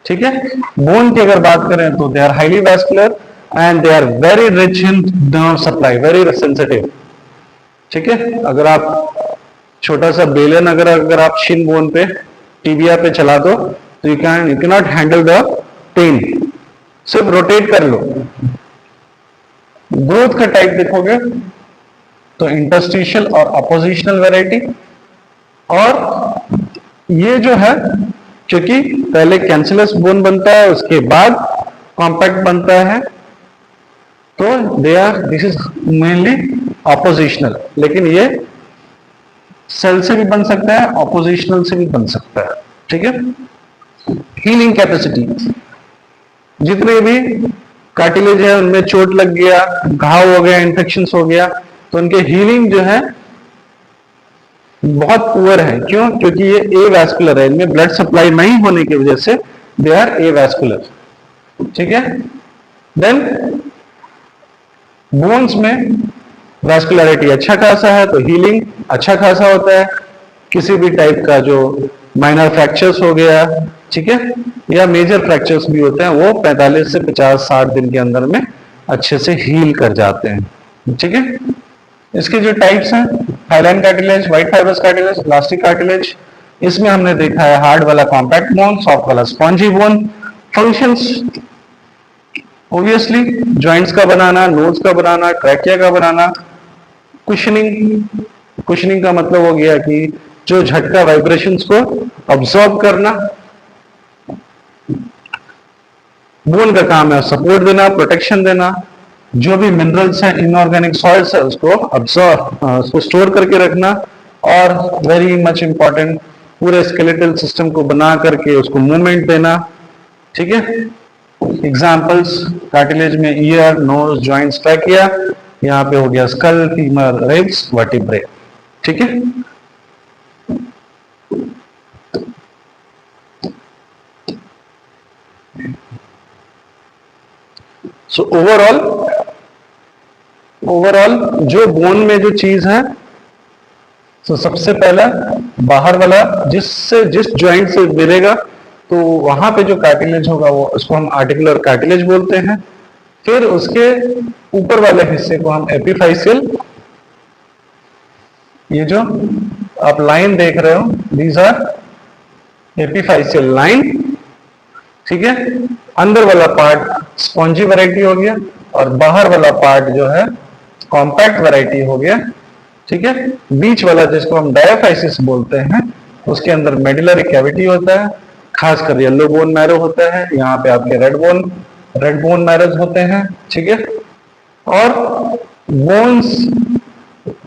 ठीक है। बोन की अगर बात करें तो they are highly vascular and they are very rich in nerve supply, very sensitive, ठीक है। अगर आप छोटा सा बेलन अगर आप शिन बोन पे, टीबिया पे चला दो तो you can not handle the pain, सिर्फ रोटेट कर लो। ग्रोथ का टाइप देखोगे तो इंटरस्टिशियल और अपोजिशनल वैरायटी, और ये जो है क्योंकि पहले कैंसिलस बोन बनता है, उसके बाद कॉम्पैक्ट बनता है, तो दिस इज मेनली ऑपोजिशनल, लेकिन ये सेल से भी बन सकता है, ऑपोजिशनल से भी बन सकता है। ठीक है। हीलिंग कैपेसिटी, जितने भी कार्टिलेज है उनमें चोट लग गया, घाव हो गया, इन्फेक्शन हो गया, तो उनके हीलिंग जो है बहुत पुअर है। क्यों? क्योंकि ये ए वैस्कुलर है, इनमें ब्लड सप्लाई नहीं होने की वजह से दे आर ए वैस्कुलर। ठीक है। देन बोन्स में वैस्कुलरिटी अच्छा खासा है तो हीलिंग अच्छा खासा होता है। किसी भी टाइप का जो माइनर फ्रैक्चर्स हो गया, ठीक है, या मेजर फ्रैक्चर्स भी होते हैं, वो 45 से 50-60 दिन के अंदर में अच्छे से हील कर जाते हैं। ठीक है। इसके जो टाइप्स हैं, hyaline cartilage, white fibrous cartilage, elastic cartilage. इसमें हमने देखा है हार्ड वाला कॉम्पैक्ट बोन, सॉफ्ट वाला spongy bone. Functions obviously joints का बनाना, नोज का बनाना, ट्रैकिया का बनाना। कुशनिंग, कुशनिंग का मतलब हो गया कि जो झटका वाइब्रेशंस को अब्सॉर्ब करना। बोन का काम है सपोर्ट देना, प्रोटेक्शन देना। जो भी मिनरल्स हैं, इनऑर्गेनिक सॉइल्स है, उसको अब्सॉर्ब, उसको स्टोर करके रखना। और वेरी मच इंपॉर्टेंट, पूरे स्केलेटल सिस्टम को बना करके उसको मूवमेंट देना। ठीक है। एग्जाम्पल्स कार्टिलेज में ईयर, नोज, जॉइंट्स, ट्रैकिया। यहाँ पे हो गया स्कल, फीमर, रिब्स, वर्टिब्रे। ठीक है। सो ओवरऑल जो बोन में जो चीज है, तो सबसे पहला बाहर वाला जिस जॉइंट से मिलेगा, तो वहां पे जो कार्टिलेज होगा वो उसको हम आर्टिकुलर कार्टिलेज बोलते हैं। फिर उसके ऊपर वाले हिस्से को हम एपिफाइसियल, ये जो आप लाइन देख रहे हो, दीज आर एपिफाइसियल लाइन। ठीक है। अंदर वाला पार्ट स्पॉन्जी वैरायटी हो गया और बाहर वाला पार्ट जो है कॉम्पैक्ट वैरायटी हो गया। ठीक है। बीच वाला जिसको हम डायाफाइसिस बोलते हैं, उसके अंदर मेडुलरी कैविटी होता है, खासकर येलो बोन मैरो होता है। यहाँ पे आपके रेड बोन मैरोज होते हैं। ठीक है। और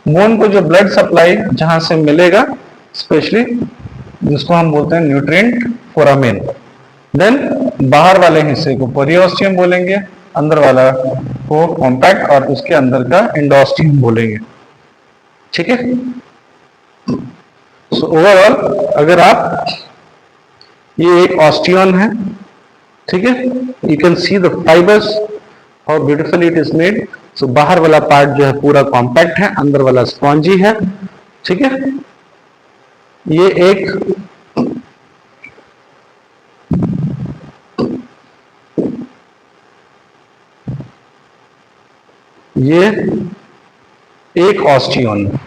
बोन को जो ब्लड सप्लाई जहां से मिलेगा, स्पेशली जिसको हम बोलते हैं न्यूट्रिएंट फोरामेन। देन बाहर वाले हिस्से को पेरिओस्टियम बोलेंगे, अंदर वाला को कॉम्पैक्ट और उसके अंदर का एंडोस्टियम बोलेंगे। ठीक है। सो ओवरऑल अगर आप, ये एक ऑस्टियन है, ठीक है, you can see the fibres how beautifully it is made. So बाहर वाला पार्ट जो है पूरा कॉम्पैक्ट है, अंदर वाला स्पॉन्जी है। ठीक है। ये एक ऑस्टियन।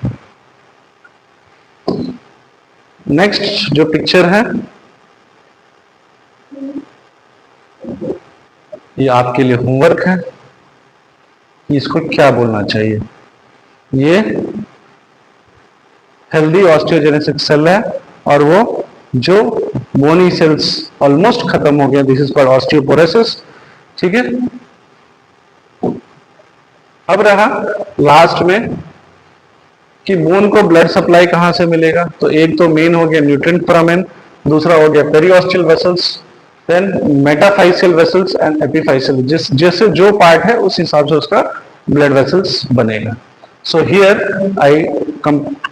नेक्स्ट जो पिक्चर है, ये आपके लिए होमवर्क है, इसको क्या बोलना चाहिए। ये हेल्दी ऑस्टियोजेनेसिस सेल है और वो जो बोनी सेल्स ऑलमोस्ट खत्म हो गया, दिस इज कॉल्ड ऑस्टियोपोरोसिस। ठीक है। अब रहा लास्ट में कि बोन को ब्लड सप्लाई कहां से मिलेगा। तो एक तो मेन हो गया न्यूट्रिएंट फोरामेन, दूसरा हो गया periosteal vessels, then metaphyseal vessels and epiphyseal. जैसे जो पार्ट है उस हिसाब से उसका ब्लड वेसल्स बनेगा। So here I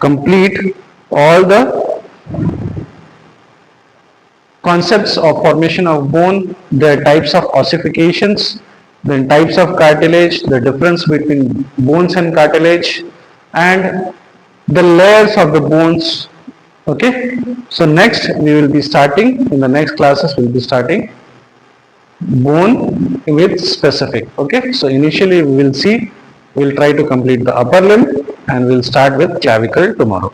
complete all the concepts of formation of bone, their types of ossifications, then types of cartilage, the difference between bones and cartilage, and the layers of the bones. Okay. So next we will be starting, in the next classes we will be starting bone with specific. Okay. So initially we will try to complete the upper limb and we'll start with clavicle tomorrow.